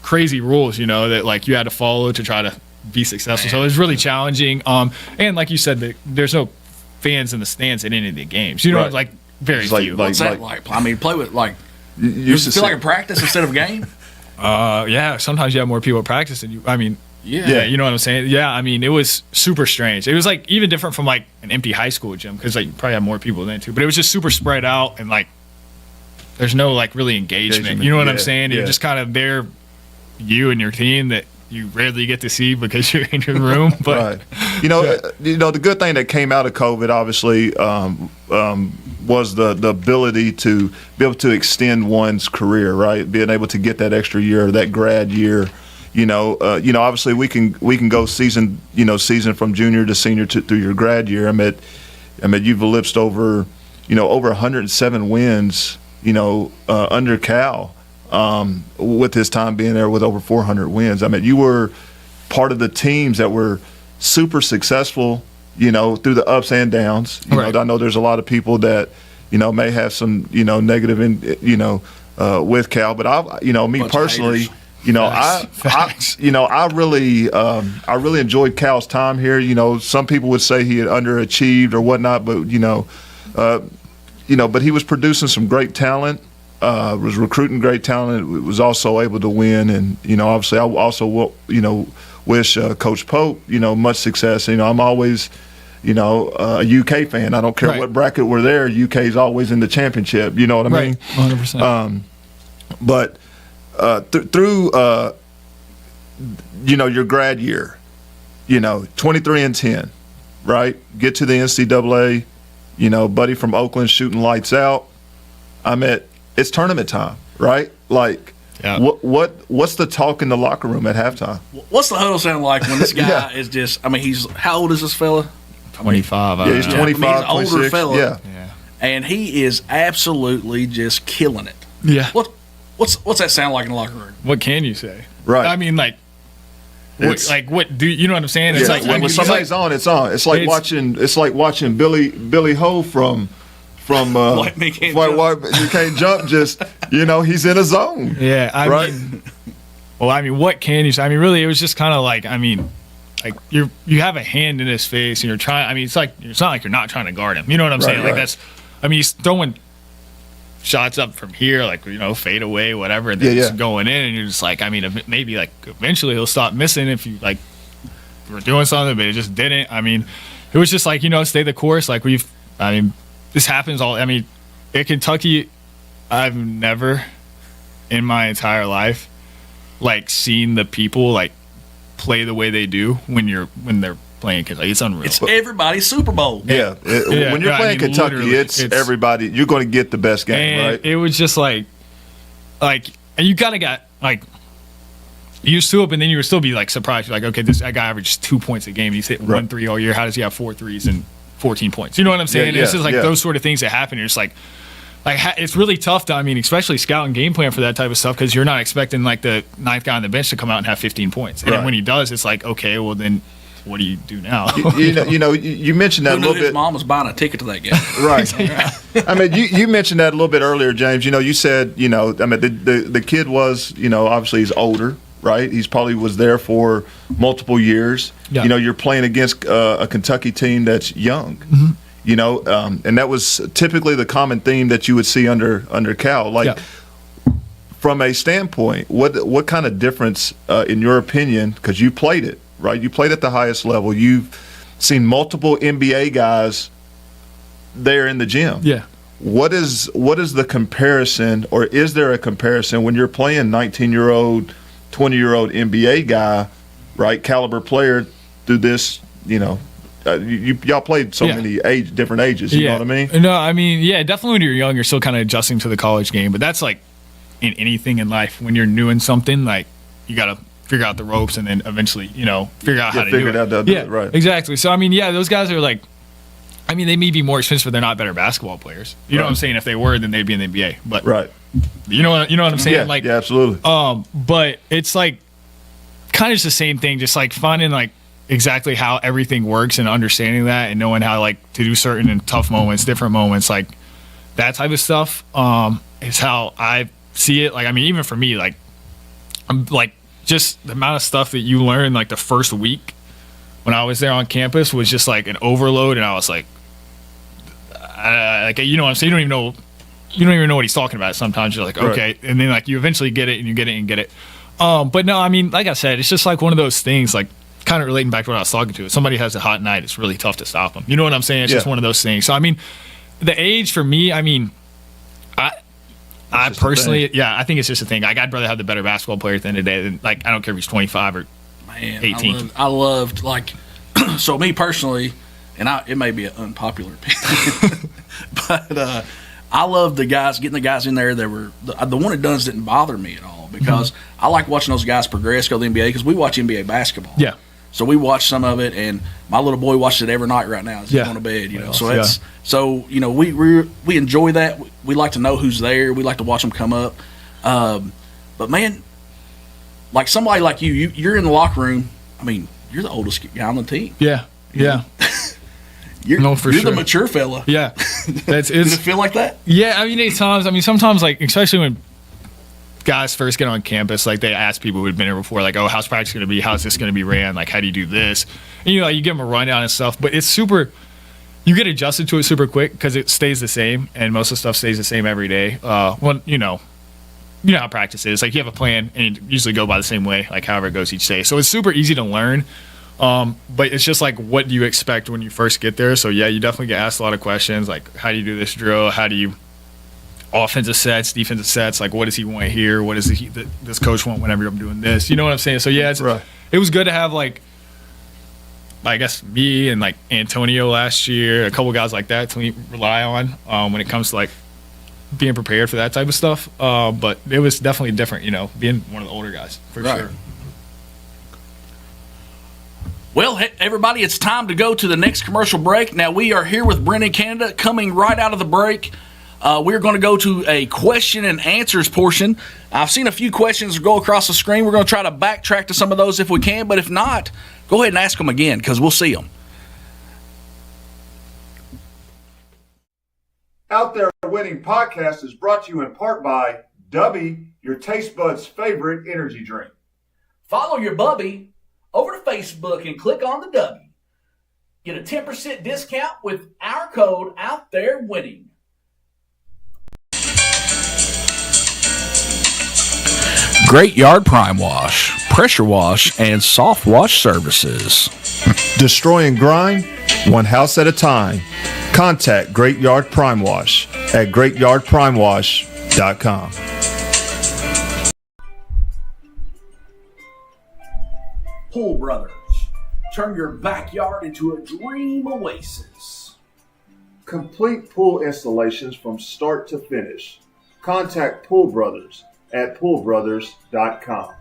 crazy rules, that you had to follow to try to be successful. So it was really challenging. And like you said, there's no fans in the stands at any of the games. You know, right. Very few. What's that like? I mean, play with you used to feel like a practice instead of a game. Yeah. Sometimes you have more people at practice than you. I mean. Yeah, you know what I'm saying? Yeah, I mean, it was super strange. It was even different from an empty high school gym because you probably have more people than too. But it was just super spread out and there's no really engagement. You know what I'm saying? Yeah. You're just kind of there, you and your team that you rarely get to see because you're in your room. But right. The good thing that came out of COVID, obviously, was the ability to be able to extend one's career. Right, being able to get that extra year, that grad year. Obviously we can go season from junior to senior through your grad year. I mean, you've ellipsed over 107 wins, under Cal, with his time being there with over 400 wins. I mean, you were part of the teams that were super successful, through the ups and downs. Right. I know there's a lot of people that, may have some, negative with Cal. But me Bunch of personally, haters. Facts. I really enjoyed Cal's time here. Some people would say he had underachieved or whatnot, but but he was producing some great talent. Was recruiting great talent. Was also able to win, and obviously I also wish Coach Pope much success. I'm always a UK fan. I don't care Right. what bracket we're there. UK is always in the championship. You know what I mean? 100%. But through your grad year, 23-10, right? Get to the NCAA. Buddy from Oakland shooting lights out. It's tournament time, right? Like, Yeah. what's the talk in the locker room at halftime? What's the huddle sound like when this guy Yeah. is just? I mean, he's how old is this fella? 25. I Yeah, don't he's know. 25, I mean, he's an older 26. fella. Yeah. Yeah. And he is absolutely just killing it. Yeah. What's that sound like in the locker room? What can you say? Right. I mean, like, what do you know what I'm saying? It's Yeah, like when somebody's on, it's on. It's like watching Billy Ho from White Man Can't Jump. You Can't Jump. Just he's in a zone. Yeah, I Right. mean, what can you say? I mean, really, it was just kind of like, I mean, like you have a hand in his face and you're trying. I mean, it's not like you're not trying to guard him. You know what I'm saying? right. Like that's, I mean, he's throwing shots up from here, like fade away, whatever, and then Yeah, just yeah. going in, and you're just like, I mean, maybe like eventually he'll stop missing if you like were doing something, but it just didn't. I mean, it was just like stay the course. Like this happens all. I mean, at Kentucky, I've never in my entire life like seen the people like play the way they do when they're playing Kentucky. It's unreal. It's everybody's Super Bowl. Yeah. When you're I playing mean, Kentucky, literally, it's everybody. You're going to get the best game, and right? it was just like, and you kind of got like used to it, but then you would still be like surprised. You're like, okay, that guy averages 2 points a game. He's hitting 1 3 all year. How does he have 4 threes and 14 points? You know what I'm saying? Yeah, It's just like yeah. those sort of things that happen. You're just like it's really tough to, I mean, especially scout and game plan for that type of stuff because you're not expecting like the ninth guy on the bench to come out and have 15 points. And then Right. when he does, it's like, okay, well then what do you do now? You mentioned that Who a knew little his bit. mom was buying a ticket to that game? Right. I mean, you mentioned that a little bit earlier, James. You said, I mean, the kid was, obviously he's older, right? He's probably was there for multiple years. Yeah. You're playing against a Kentucky team that's young. Mm-hmm. And that was typically the common theme that you would see under Cal. Like, Yeah. from a standpoint, what kind of difference, in your opinion, because you played it, right? You played at the highest level. You've seen multiple NBA guys there in the gym. Yeah. What is the comparison, or is there a comparison when you're playing 19-year-old, 20-year-old NBA guy, right, caliber player through this, y'all played so Yeah. many different ages, you know what I mean? No, I mean, yeah, definitely when you're young, you're still kind of adjusting to the college game, but that's like in anything in life. When you're new in something, like you got to figure out the ropes and then eventually, figure out how to figure do it out, they'll do it, right. Exactly. So, I mean, yeah, those guys are like, I mean, they may be more expensive, but they're not better basketball players. You know what I'm saying? If they were, then they'd be in the NBA. But Right. you know what I'm saying? Yeah, Like, yeah, absolutely. but it's like kind of just the same thing, just like finding like exactly how everything works and understanding that and knowing how like to do certain and tough moments, different moments, like that type of stuff is how I see it. Like, I mean, even for me, like I'm like just the amount of stuff that you learn like the first week when I was there on campus was just like an overload, and I was like, you know what I'm saying? You don't even know what he's talking about. Sometimes you're like, okay, Right. and then like you eventually get it, and you get it and get it. But no, I mean, like I said, it's just like one of those things, like kind of relating back to what I was talking to. If somebody has a hot night, it's really tough to stop them. You know what I'm saying? It's just Yeah. one of those things. So I mean, the age for me, I mean, I just a personally, yeah, I think it's just a thing. Like, I'd rather have the better basketball player at the end of the day. Than, like, I don't care if he's 25 or Man, 18. I loved like so me personally, and it may be an unpopular opinion, but I loved getting the guys in there that were the one and dones didn't bother me at all because I like watching those guys progress, go to the NBA because we watch NBA basketball. Yeah. So we watch some of it, and my little boy watches it every night right now as he's Yeah. going to bed. Well, So yeah. it's we enjoy that. We like to know who's there. We like to watch them come up. But man, like somebody like you're in the locker room. I mean, you're the oldest guy on the team. Yeah. Yeah. You're, No, for you're sure. the mature fella. Yeah. That's Does it feel like that? Yeah, I mean, sometimes, like, especially when guys first get on campus, like, they ask people who've been here before, like, oh, how's practice going to be? How's this going to be ran? Like, how do you do this? And, you give them a rundown and stuff, but it's super, you get adjusted to it super quick because it stays the same, and most of the stuff stays the same every day. You know how practice is. Like, you have a plan, and you usually go by the same way, like, however it goes each day. So it's super easy to learn. But it's just like, what do you expect when you first get there? So yeah, you definitely get asked a lot of questions, like, how do you do this drill? How do you offensive sets, defensive sets? Like, what does he want here? What does this coach want whenever I'm doing this? You know what I'm saying? So yeah, it was good to have, like, I guess me and like Antonio last year, a couple guys like that to rely on when it comes to like being prepared for that type of stuff. But it was definitely different, being one of the older guys for sure. Well, everybody, it's time to go to the next commercial break. Now, we are here with Brennan, Canada. Coming right out of the break, we're going to go to a question and answers portion. I've seen a few questions go across the screen. We're going to try to backtrack to some of those if we can, but if not, go ahead and ask them again because we'll see them. Out There Winning podcast is brought to you in part by Dubby, your taste buds' favorite energy drink. Follow your bubby over to Facebook and click on the W. Get a 10% discount with our code Out There Winning. Great Yard Prime Wash, Pressure Wash, and Soft Wash Services. Destroying grime, one house at a time. Contact Great Yard Prime Wash at greatyardprimewash.com. Pool Brothers. Turn your backyard into a dream oasis. Complete pool installations from start to finish. Contact Pool Brothers at poolbrothers.com.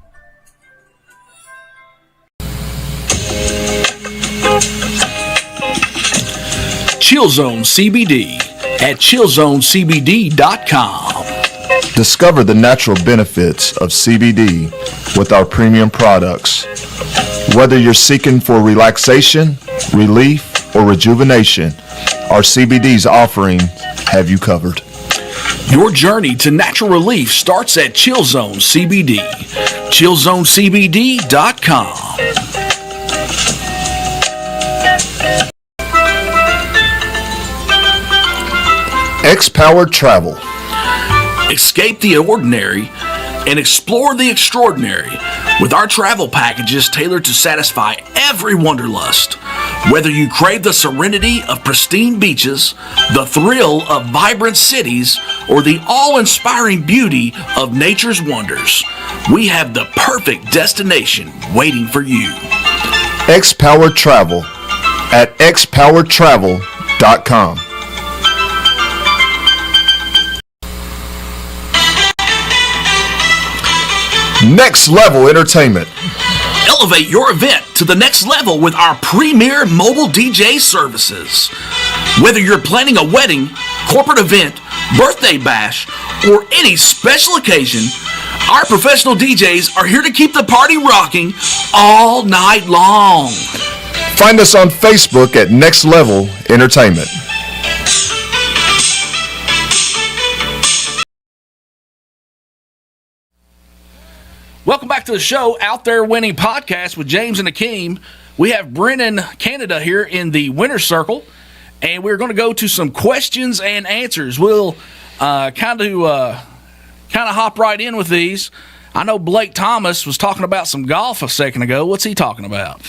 Chill Zone CBD at chillzonecbd.com. Discover the natural benefits of CBD with our premium products. Whether you're seeking for relaxation, relief, or rejuvenation, our CBD's offerings have you covered. Your journey to natural relief starts at Chill Zone CBD. chillzonecbd.com. X-Powered Travel. Escape the ordinary and explore the extraordinary with our travel packages tailored to satisfy every wanderlust. Whether you crave the serenity of pristine beaches, the thrill of vibrant cities, or the awe-inspiring beauty of nature's wonders, we have the perfect destination waiting for you. X-Powered Travel at xpoweredtravel.com. Next Level Entertainment. Elevate your event to the next level with our premier mobile DJ services. Whether you're planning a wedding, corporate event, birthday bash, or any special occasion, our professional DJs are here to keep the party rocking all night long. Find us on Facebook at Next Level Entertainment. Welcome back to the show, Out There Winning Podcast with James and Akeem. We have Brennan, Canada here in the winner's circle, and we're going to go to some questions and answers. We'll kind of hop right in with these. I know Blake Thomas was talking about some golf a second ago. What's he talking about?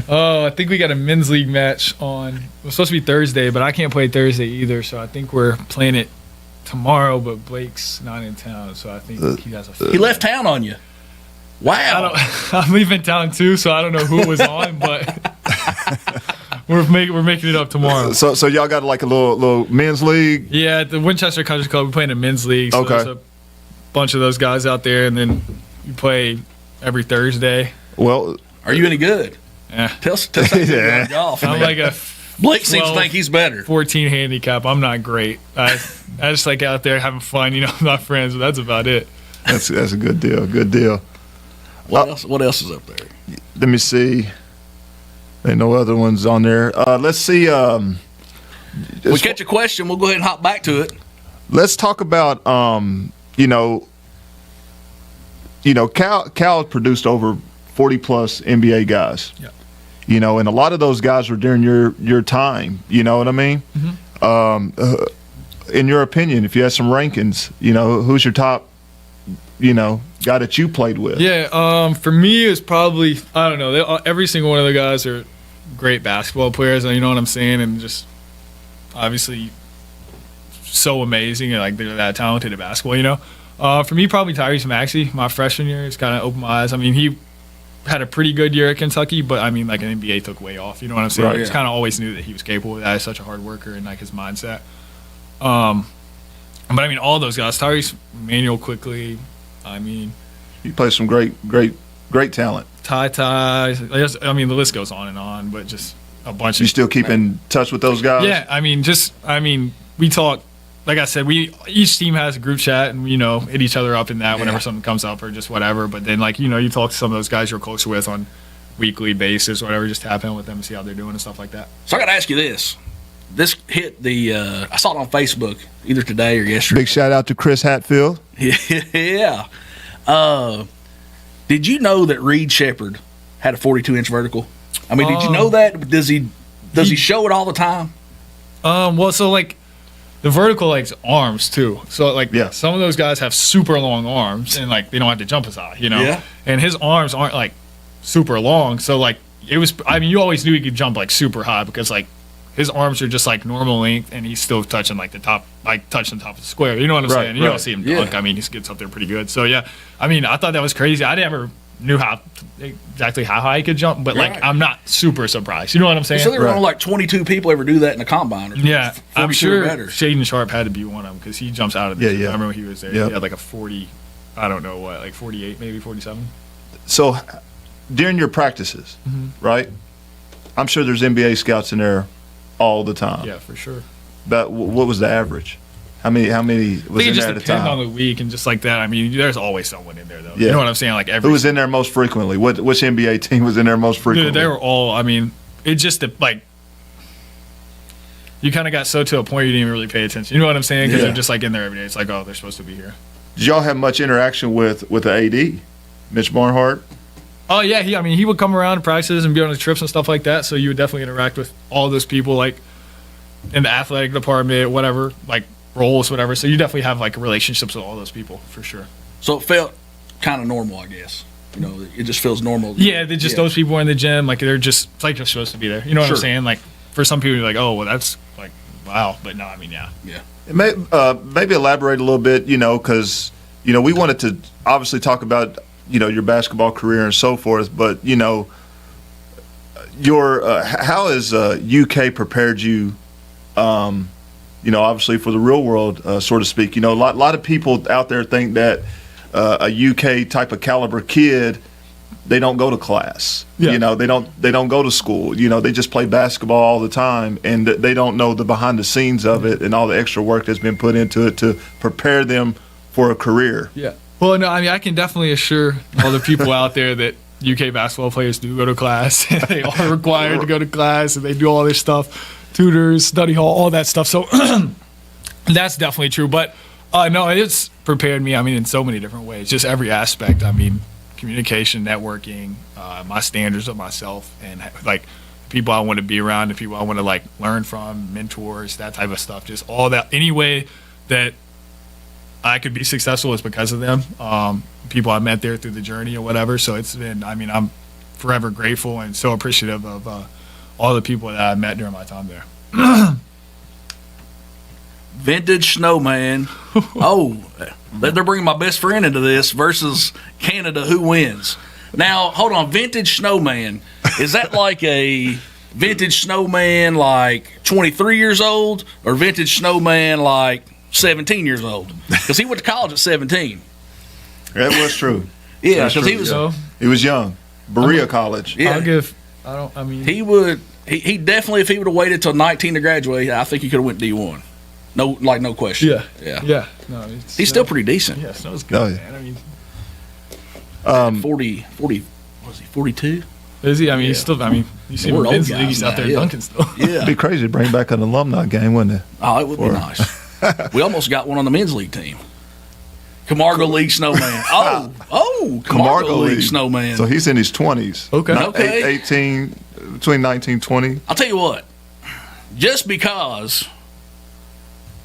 Oh, I think we got a men's league match on. It was supposed to be Thursday, but I can't play Thursday either, so I think we're playing it tomorrow, but Blake's not in town, so I think he has a. He left town on you. Wow. I'm leaving town too, so I don't know who it was on, but we're making it up tomorrow. So y'all got like a little men's league? Yeah, at the Winchester Country Club, we're playing a men's league. So okay. There's a bunch of those guys out there, and then you play every Thursday. Well, are you any good? Yeah. Tell us about golf. I'm like a Blake seems to think he's better. 14 handicap. I'm not great. I just like out there having fun, not friends, but that's about it. That's a good deal. Good deal. What else is up there? Let me see. Ain't no other ones on there. Let's see. We catch a question, we'll go ahead and hop back to it. Let's talk about Cal produced over 40 plus NBA guys. Yeah. And a lot of those guys were during your time. You know what I mean? In your opinion, if you had some rankings, who's your top, guy that you played with? Yeah, for me, it's probably, I don't know, every single one of the guys are great basketball players, you know what I'm saying, and just obviously so amazing, and like they're that talented at basketball, For me, probably Tyrese Maxey, my freshman year, it's kind of opened my eyes. I mean, he had a pretty good year at Kentucky, but I mean, like an NBA took way off, you know what I'm saying? Right, I just kind of always knew that he was capable of that. He's such a hard worker and like his mindset. But I mean, all those guys, Tyrese, Manuel quickly, I mean, You play some great talent. Ty, I mean, the list goes on, but just a bunch of. You still keep in touch with those guys? Yeah, I mean, we talk. Like I said, each team has a group chat, and hit each other up in that whenever something comes up or just whatever. But then, you talk to some of those guys you're closer with on weekly basis, whatever. Just tap in with them and see how they're doing and stuff like that. So I got to ask you this. This hit the. I saw it on Facebook either today or yesterday. Big shout out to Chris Hatfield. Yeah. Did you know that Reed Shepherd had a 42-inch vertical? I mean, did you know that? Does he show it all the time? Well, so like the vertical likes arms too. So like some of those guys have super long arms and like they don't have to jump as high, Yeah. And his arms aren't like super long. So like it was. I mean, you always knew he could jump like super high because like his arms are just like normal length and he's still touching like the top, like touching the top of the square. You know what I'm saying? You don't see him dunk. I mean, he gets up there pretty good. So yeah, I mean, I thought that was crazy. I never knew exactly how high he could jump, but like I'm not super surprised. You know what I'm saying? So there were only like 22 people ever do that in the combine. Yeah, I'm sure better. Shaden Sharp had to be one of them because he jumps out of the gym. Yeah. I remember he was there. Yep. He had like a 40, I don't know what, like 48, maybe 47. So during your practices, right? I'm sure there's NBA scouts in there all the time. Yeah, for sure. But what was the average? How many was I think in it there just at a depends time? on the week and just like that. I mean, there's always someone in there though. Yeah. You know what I'm saying? Like Who was in there most frequently? Which NBA team was in there most frequently? Dude, they were all. I mean, it just like you kind of got so to a point you didn't even really pay attention. You know what I'm saying? Because they're just like in there every day. It's like, oh, they're supposed to be here. Did y'all have much interaction with the AD, Mitch Barnhart? Oh yeah, he would come around to practices and be on the trips and stuff like that. So you would definitely interact with all those people, like in the athletic department, whatever, like roles, whatever. So you definitely have like relationships with all those people for sure. So it felt kind of normal, I guess. It just feels normal. Yeah, they're just those people are in the gym, like they're just it's like they're supposed to be there. You know what I'm saying? Like for some people, you're like, oh, well, that's like wow, but no, I mean, yeah. Maybe elaborate a little bit, because we wanted to obviously talk about your basketball career and so forth, but your how has UK prepared you? Obviously for the real world, so to speak. A lot of people out there think that a UK type of caliber kid, they don't go to class. Yeah. They don't go to school. They just play basketball all the time, and they don't know the behind the scenes of it and all the extra work that's been put into it to prepare them for a career. Yeah. Well, no, I mean, I can definitely assure all the people out there that UK basketball players do go to class. They are required to go to class, and they do all this stuff. Tutors, study hall, all that stuff. So that's definitely true. But no, it's prepared me, I mean, in so many different ways. Just every aspect. I mean, communication, networking, my standards of myself, and like people I want to be around, the people I want to like learn from, mentors, that type of stuff. Just all that. Any way that I could be successful is because of them. People I met there through the journey or whatever. So it's been, I mean, I'm forever grateful and so appreciative of all the people that I met during my time there. Vintage Snowman. Oh, they're bringing my best friend into this versus Canada. Who wins? Now, hold on. Vintage Snowman. Is that like a vintage snowman like 23 years old or vintage snowman like 17 years old? Because he went to college at 17. That was true. Yeah, because he was young. Berea College. Yeah. He definitely, if he would have waited till 19 to graduate, I think he could have went D1. No question. Yeah. No, he's still pretty decent. Yeah, Snow's good, Oh, yeah. man. I mean, 40, was he 42? Is he? I mean, he's still. I mean, you see him in We're the men's old league. He's guys out there now, yeah. dunking still. Yeah. It'd be crazy to bring back an alumni game, wouldn't it? Oh, it would be nice. We almost got one on the men's league team. Camargo League Snowman. Camargo League Snowman. So he's in his 20s. Okay. Okay. 18, between 19 and 20. I'll tell you what. Just because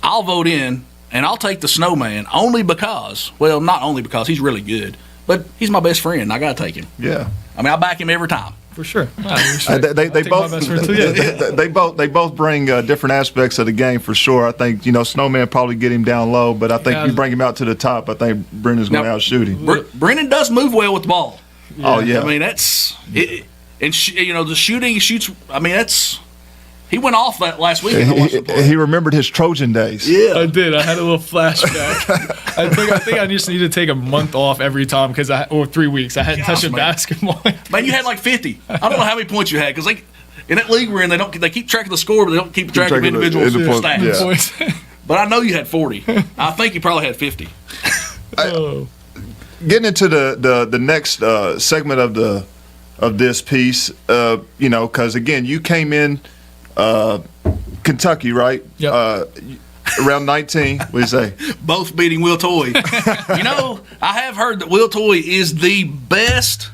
I'll vote in and I'll take the Snowman only because, well, not only because he's really good, but he's my best friend. I got to take him. Yeah. I mean, I back him every time. For sure. They both bring different aspects of the game for sure. I think Snowman probably get him down low, but I think you bring him out to the top. I think Brennan's going to outshoot him. Brennan does move well with the ball. Oh yeah. I mean that's it, and the shooting he shoots. I mean he went off that last week. He remembered his Trojan days. Yeah, I did. I had a little flashback. I think I just need to take a month off every time or 3 weeks. I hadn't touched a basketball. Man, you had like 50. I don't know how many points you had because in that league we're in, they keep track of the score, but they don't keep track of individual stats. Yeah. But I know you had 40. I think you probably had 50. Getting into the next segment of this piece, because again, you came in Kentucky, right? Yep. Around 19. What do you say? Both beating Will Toy. I have heard that Will Toy is the best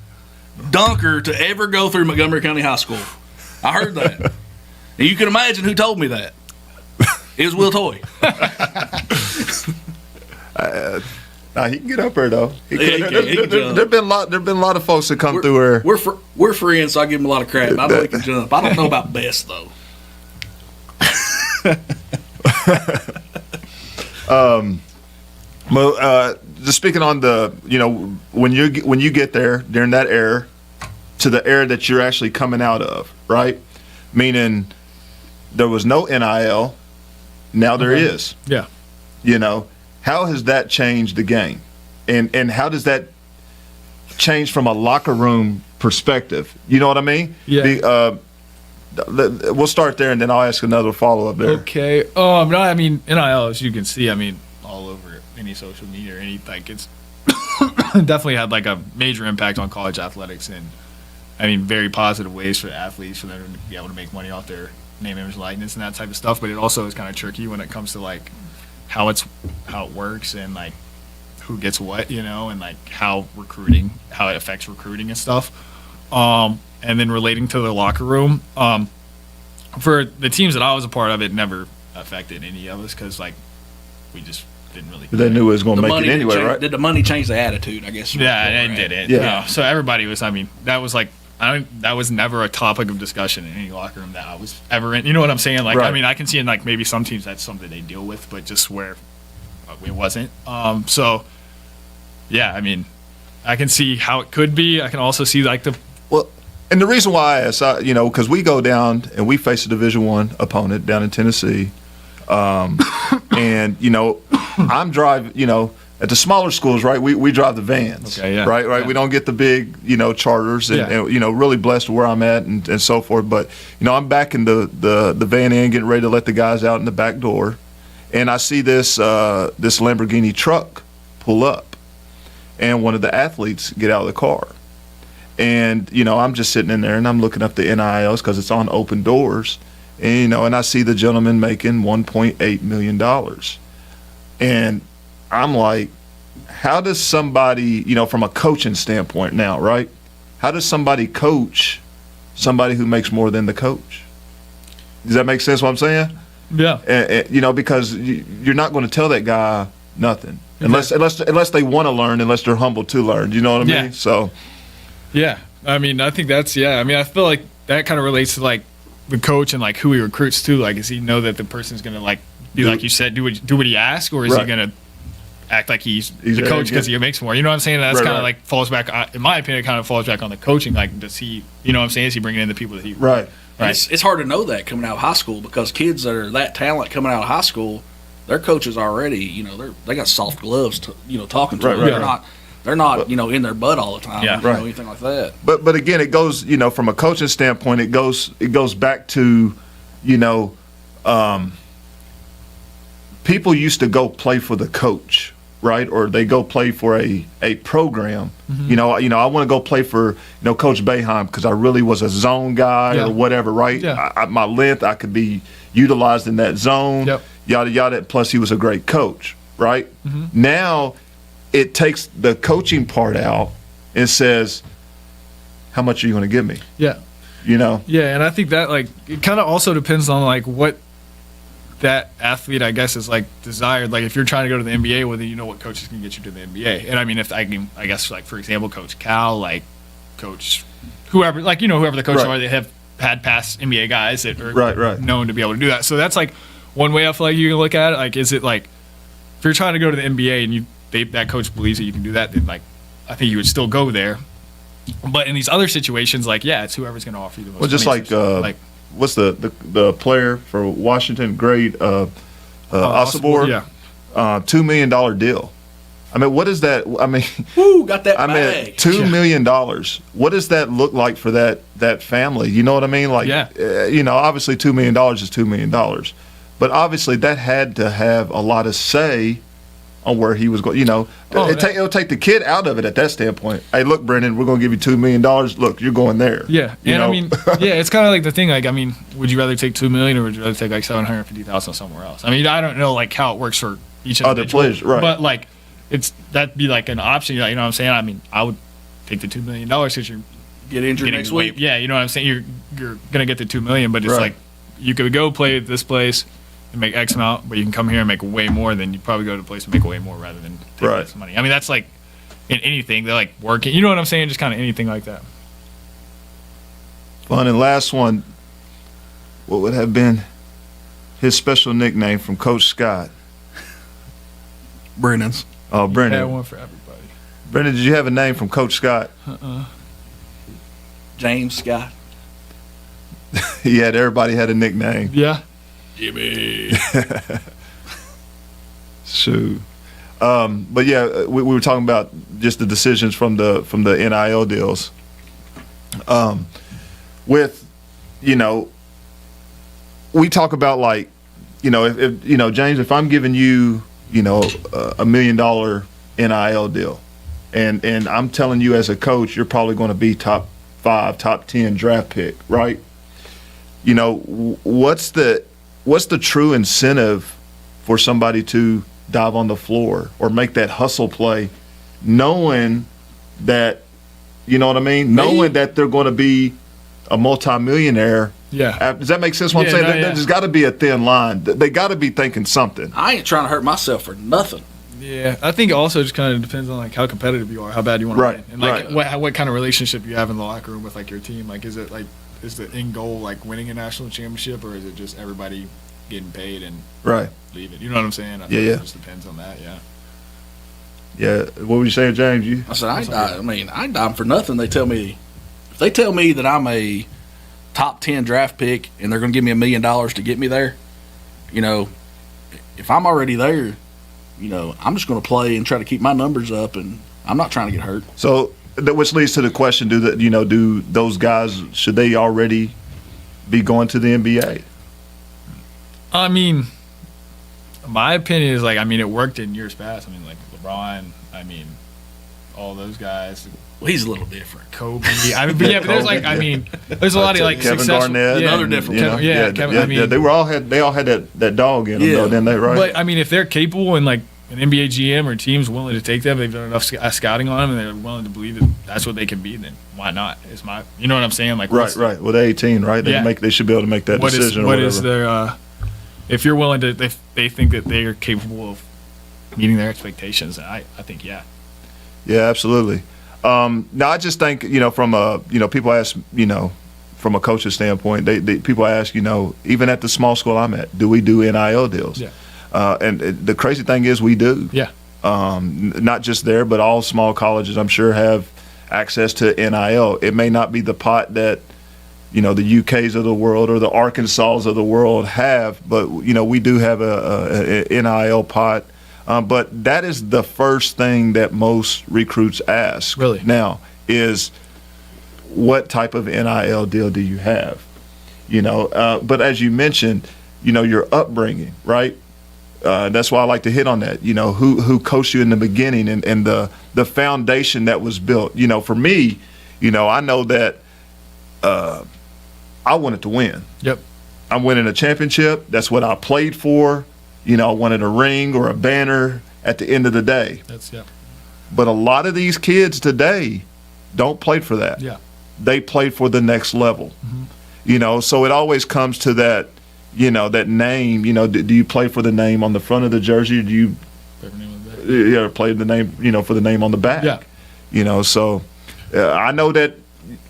dunker to ever go through Montgomery County High School. I heard that. And you can imagine who told me that. It was Will Toy. He can get up there though. He can jump. There've been a lot of folks that come through here. We're friends, so I give him a lot of crap. I know he can jump. I don't know about best though. Just speaking on the, when you get there during that era to the era that you're actually coming out of, right? Meaning there was no NIL, now there is. Yeah. How has that changed the game, and how does that change from a locker room perspective? You know what I mean? Yeah. We'll start there, and then I'll ask another follow-up there. Okay. No, I mean, NIL, as you can see, I mean, all over any social media or anything, it's definitely had like a major impact on college athletics, and I mean, very positive ways for the athletes for them to be able to make money off their name, image, likeness, and that type of stuff. But it also is kind of tricky when it comes to like how it works and like who gets what, and like how it affects recruiting and stuff. And then relating to the locker room, for the teams that I was a part of, it never affected any of us because like we just didn't really. They knew it was going to make it anyway, right? Did the money change the attitude? I guess. Yeah, it did. Yeah. So everybody was. I mean, that was like. That was never a topic of discussion in any locker room that I was ever in. You know what I'm saying? Like, right. I mean, I can see in like maybe some teams that's something they deal with, but just where it wasn't. So, yeah, I mean, I can see how it could be. I can also see like and the reason why I asked, because we go down and we face a Division I opponent down in Tennessee, and I'm driving, at the smaller schools, right? We drive the vans, okay, yeah, right. Yeah. We don't get the big, charters, and really blessed where I'm at and so forth. But I'm back in the van in, getting ready to let the guys out in the back door, and I see this Lamborghini truck pull up, and one of the athletes get out of the car, and I'm just sitting in there and I'm looking up the NILs because it's on open doors, and and I see the gentleman making $1.8 million, and I'm like, how does somebody, from a coaching standpoint now, right? How does somebody coach somebody who makes more than the coach? Does that make sense what I'm saying? Yeah. And because you're not going to tell that guy nothing unless they want to learn, unless they're humble to learn. You know what I mean? So. Yeah. I mean, I think that's, I mean, I feel like that kind of relates to like the coach and like who he recruits too. Like, does he know that the person's going to like be like you said, do what he asks, or is he going to act like he's the coach because he makes more? You know what I'm saying? That's kind of like falls back, in my opinion, it kind of falls back on the coaching. Like, does he, you know what I'm saying? Is he bringing in the people that he right? It's hard to know that coming out of high school because kids that are that talent coming out of high school, their coaches already, they got soft gloves, talking to them. They're not, in their butt all the time, anything like that. But again, it goes, from a coaching standpoint, it goes back to, people used to go play for the coach. right? Or they go play for a program. You know, I want to go play for Coach Boeheim because I really was a zone guy or whatever, right? Yeah. My length, I could be utilized in that zone. Yep. Yada yada. Plus, he was a great coach, right? Now, it takes the coaching part out and says, how much are you going to give me? Yeah. You know? Yeah, and I think that like it kind of also depends on like what that athlete, I guess, is like desired. Like if you're trying to go to the NBA, well, then you know what coaches can get you to the NBA. And I mean, if I can, I guess, like for example, Coach Cal, like Coach whoever, like whoever the coaches Right. are, they have had past NBA guys that are Right. known to be able to do that. So that's like one way I feel like you can look at it. Like, is it like if you're trying to go to the NBA and that coach believes that you can do that, then like I think you would still go there. But in these other situations, like it's whoever's going to offer you the most. Well, just money. what's the player for Washington? Great, Osibor. Yeah. $2 million deal. I mean, what is that? I mean, Woo, got that I bag. mean, $2 million. What does that look like for that family? You know what I mean? Like, obviously $2 million is $2 million, but obviously that had to have a lot of say on where he was going. It'll take the kid out of it at that standpoint. Hey, look, Brennan, we're going to give you $2 million. Look, you're going there. Yeah, You and know? I mean, it's kind of like the thing. Like, I mean, would you rather take $2 million or would you rather take like $750,000 somewhere else? I mean, I don't know like how it works for each Other individual, players, right? But like, that'd be like an option. You know what I'm saying? I mean, I would take the $2 million because you're Get injured getting next way, week. yeah, you know what I'm saying? You're gonna get the $2 million, but it's Right. like you could go play at this place and make X amount, but you can come here and make way more. Then you'd probably go to a place and make way more rather than take Right. less money. I mean, that's like in anything. They're like working. You know what I'm saying? Just kind of anything like that. Fun. And last one, what would have been his special nickname from Coach Scott? Brennan's. Oh, Had Brennan. one for everybody. Brennan, did you have a name from Coach Scott? James Scott. Everybody had a nickname. Yeah. Jimmy. Shoot. But yeah, we were talking about just the decisions from the NIL deals. With, we talk about like, if James, if I'm giving you, $1 million NIL deal, and I'm telling you as a coach, you're probably going to be top 5, top 10 draft pick, right? What's the true incentive for somebody to dive on the floor or make that hustle play, knowing that, you know what I mean? Knowing that they're going to be a multimillionaire. Yeah. Does that make sense what I'm saying? There's got to be a thin line. They got to be thinking something. I ain't trying to hurt myself for nothing. Yeah, I think it also just kind of depends on like how competitive you are, how bad you want to Right, win, and like right. what kind of relationship you have in the locker room with like your team. Like, is the end goal like winning a national championship, or is it just everybody getting paid and Right. leaving? You know what I'm saying? I Yeah. It just depends on that. Yeah. Yeah. What were you saying, James? I said, I ain't dying for nothing. If they tell me that I'm a top 10 draft pick and they're going to give me $1 million to get me there, if I'm already there, I'm just going to play and try to keep my numbers up, and I'm not trying to get hurt. So, which leads to the question: do those guys, should they already be going to the NBA? I mean, my opinion is like, I mean, it worked in years past. I mean, like LeBron. I mean, all those guys. Well, he's a little different. Kobe. I mean, but there's like, I mean, there's a lot of like Kevin successful. Garnett, yeah, another different Kevin, Kevin, I mean, they all had that dog in them, Yeah. though, didn't they? Right? But I mean, if they're capable and like an NBA GM or team's willing to take them, they've done enough scouting on them, and they're willing to believe that that's what they can be, then why not? You know what I'm saying? Like, right. Well, they're 18, right? They should be able to make that decision. What or is whatever. if you're willing to, if they think that they are capable of meeting their expectations, I think yeah. Yeah, absolutely. Now, I just think, from people ask, from a coach's standpoint, they people ask, even at the small school I'm at, do we do NIL deals? Yeah. And the crazy thing is we do. Yeah. Not just there, but all small colleges, I'm sure, have access to NIL. It may not be the pot that, the UKs of the world or the Arkansas of the world have, but, we do have a NIL pot. But that is the first thing that most recruits ask. Really? Now is, what type of NIL deal do you have? But as you mentioned, your upbringing, right? That's why I like to hit on that. You know, who coached you in the beginning and the foundation that was built. You know, for me, you know, I know that I wanted to win. Yep. I'm winning a championship. That's what I played for. You know, I wanted a ring or a banner at the end of the day. Yep. But a lot of these kids today don't play for that. Yeah. They play for the next level. Mm-hmm. You know, so it always comes to that, you know, that name. You know, do you play for the name on the front of the jersey, or do you play the name, you know, for the name on the back? Yeah. You know, so I know that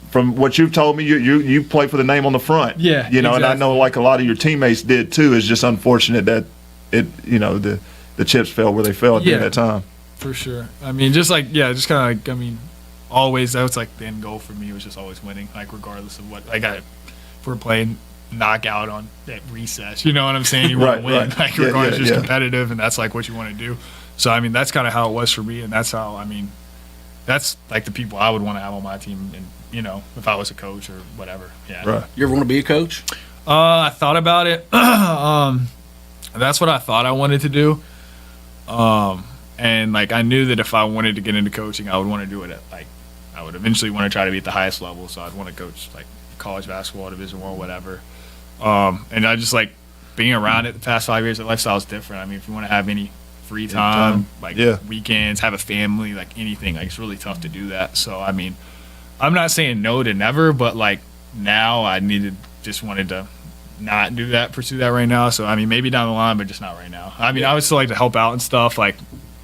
from what you've told me, you play for the name on the front. Yeah, You know, exactly. and I know like a lot of your teammates did too. It's just unfortunate that you know, the chips fell where they fell during that time. For sure. I mean, just kind of like, I mean, always, that was like the end goal for me, was just always winning, like regardless of what, like if we're playing knockout on at recess, you know what I'm saying? You want to win, right. like Yeah, regardless, yeah, just yeah. competitive, and that's like what you want to do. So, I mean, that's kind of how it was for me, and that's how, I mean, that's like the people I would want to have on my team, and, you know, if I was a coach or whatever. Yeah. Right. You ever want to be a coach? I thought about it. That's what I thought I wanted to do. And like I knew that if I wanted to get into coaching, I would want to do it at like I would eventually want to try to be at the highest level. So I'd want to coach like college basketball, Division I, whatever. And I just like being around it the past 5 years. The lifestyle is different. I mean, if you want to have any free time, like weekends, have a family, like anything, like it's really tough to do that. So I mean, I'm not saying no to never, but like now I wanted to not do that, pursue that right now. So I mean, maybe down the line, but just not right now. I mean, I would still like to help out and stuff, like,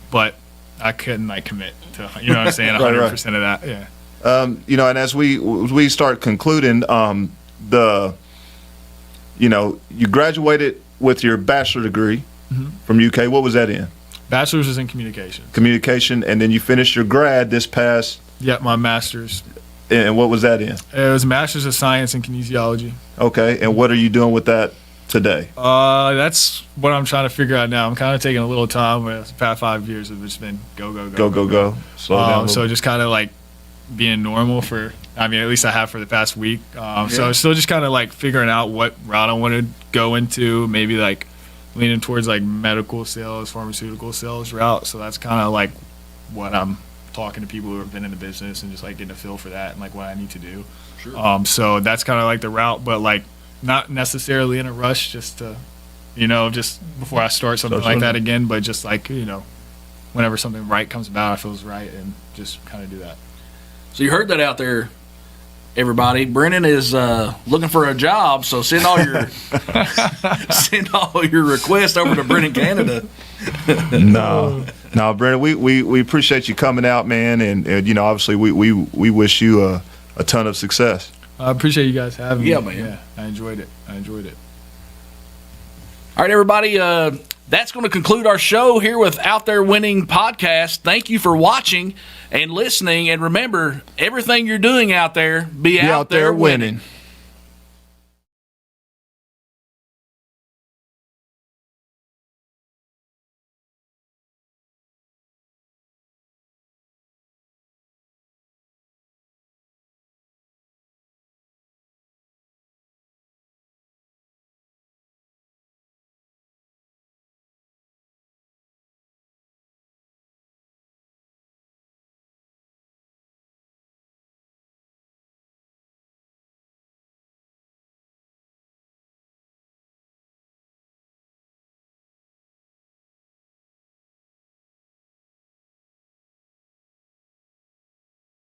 but I couldn't like commit to, you know what I'm saying, 100% of that. Yeah. You know, and as we start concluding, you know, you graduated with your bachelor degree from UK. What was that in? Bachelor's is in communication. Communication, and then you finished your grad this past. Yeah, my master's. And what was that in? It was Master's of Science in Kinesiology. Okay, and what are you doing with that today? That's what I'm trying to figure out now. I'm kind of taking a little time. The past 5 years have just been go. Slow down. a little So bit. just kind of like being normal for, I mean, at least I have for the past week. So still just kind of like figuring out what route I want to go into, maybe like leaning towards like medical sales, pharmaceutical sales route. So that's kind of like what I'm talking to people who have been in the business and just like getting a feel for that and like what I need to do. Sure. So that's kind of like the route, but like not necessarily in a rush, just to, you know, just before I start something like that again, but just like, you know, whenever something right comes about, I feels right, and just kind of do that. So you heard that out there, everybody. Brennan is looking for a job, so send all your requests over to Brennan Canada. No, Brennan, we appreciate you coming out, man, and you know, obviously we wish you a ton of success. I appreciate you guys having me. Yeah, man. Yeah, I enjoyed it. All right, everybody. That's going to conclude our show here with Out There Winning Podcast. Thank you for watching and listening. And remember, everything you're doing out there, be out there winning.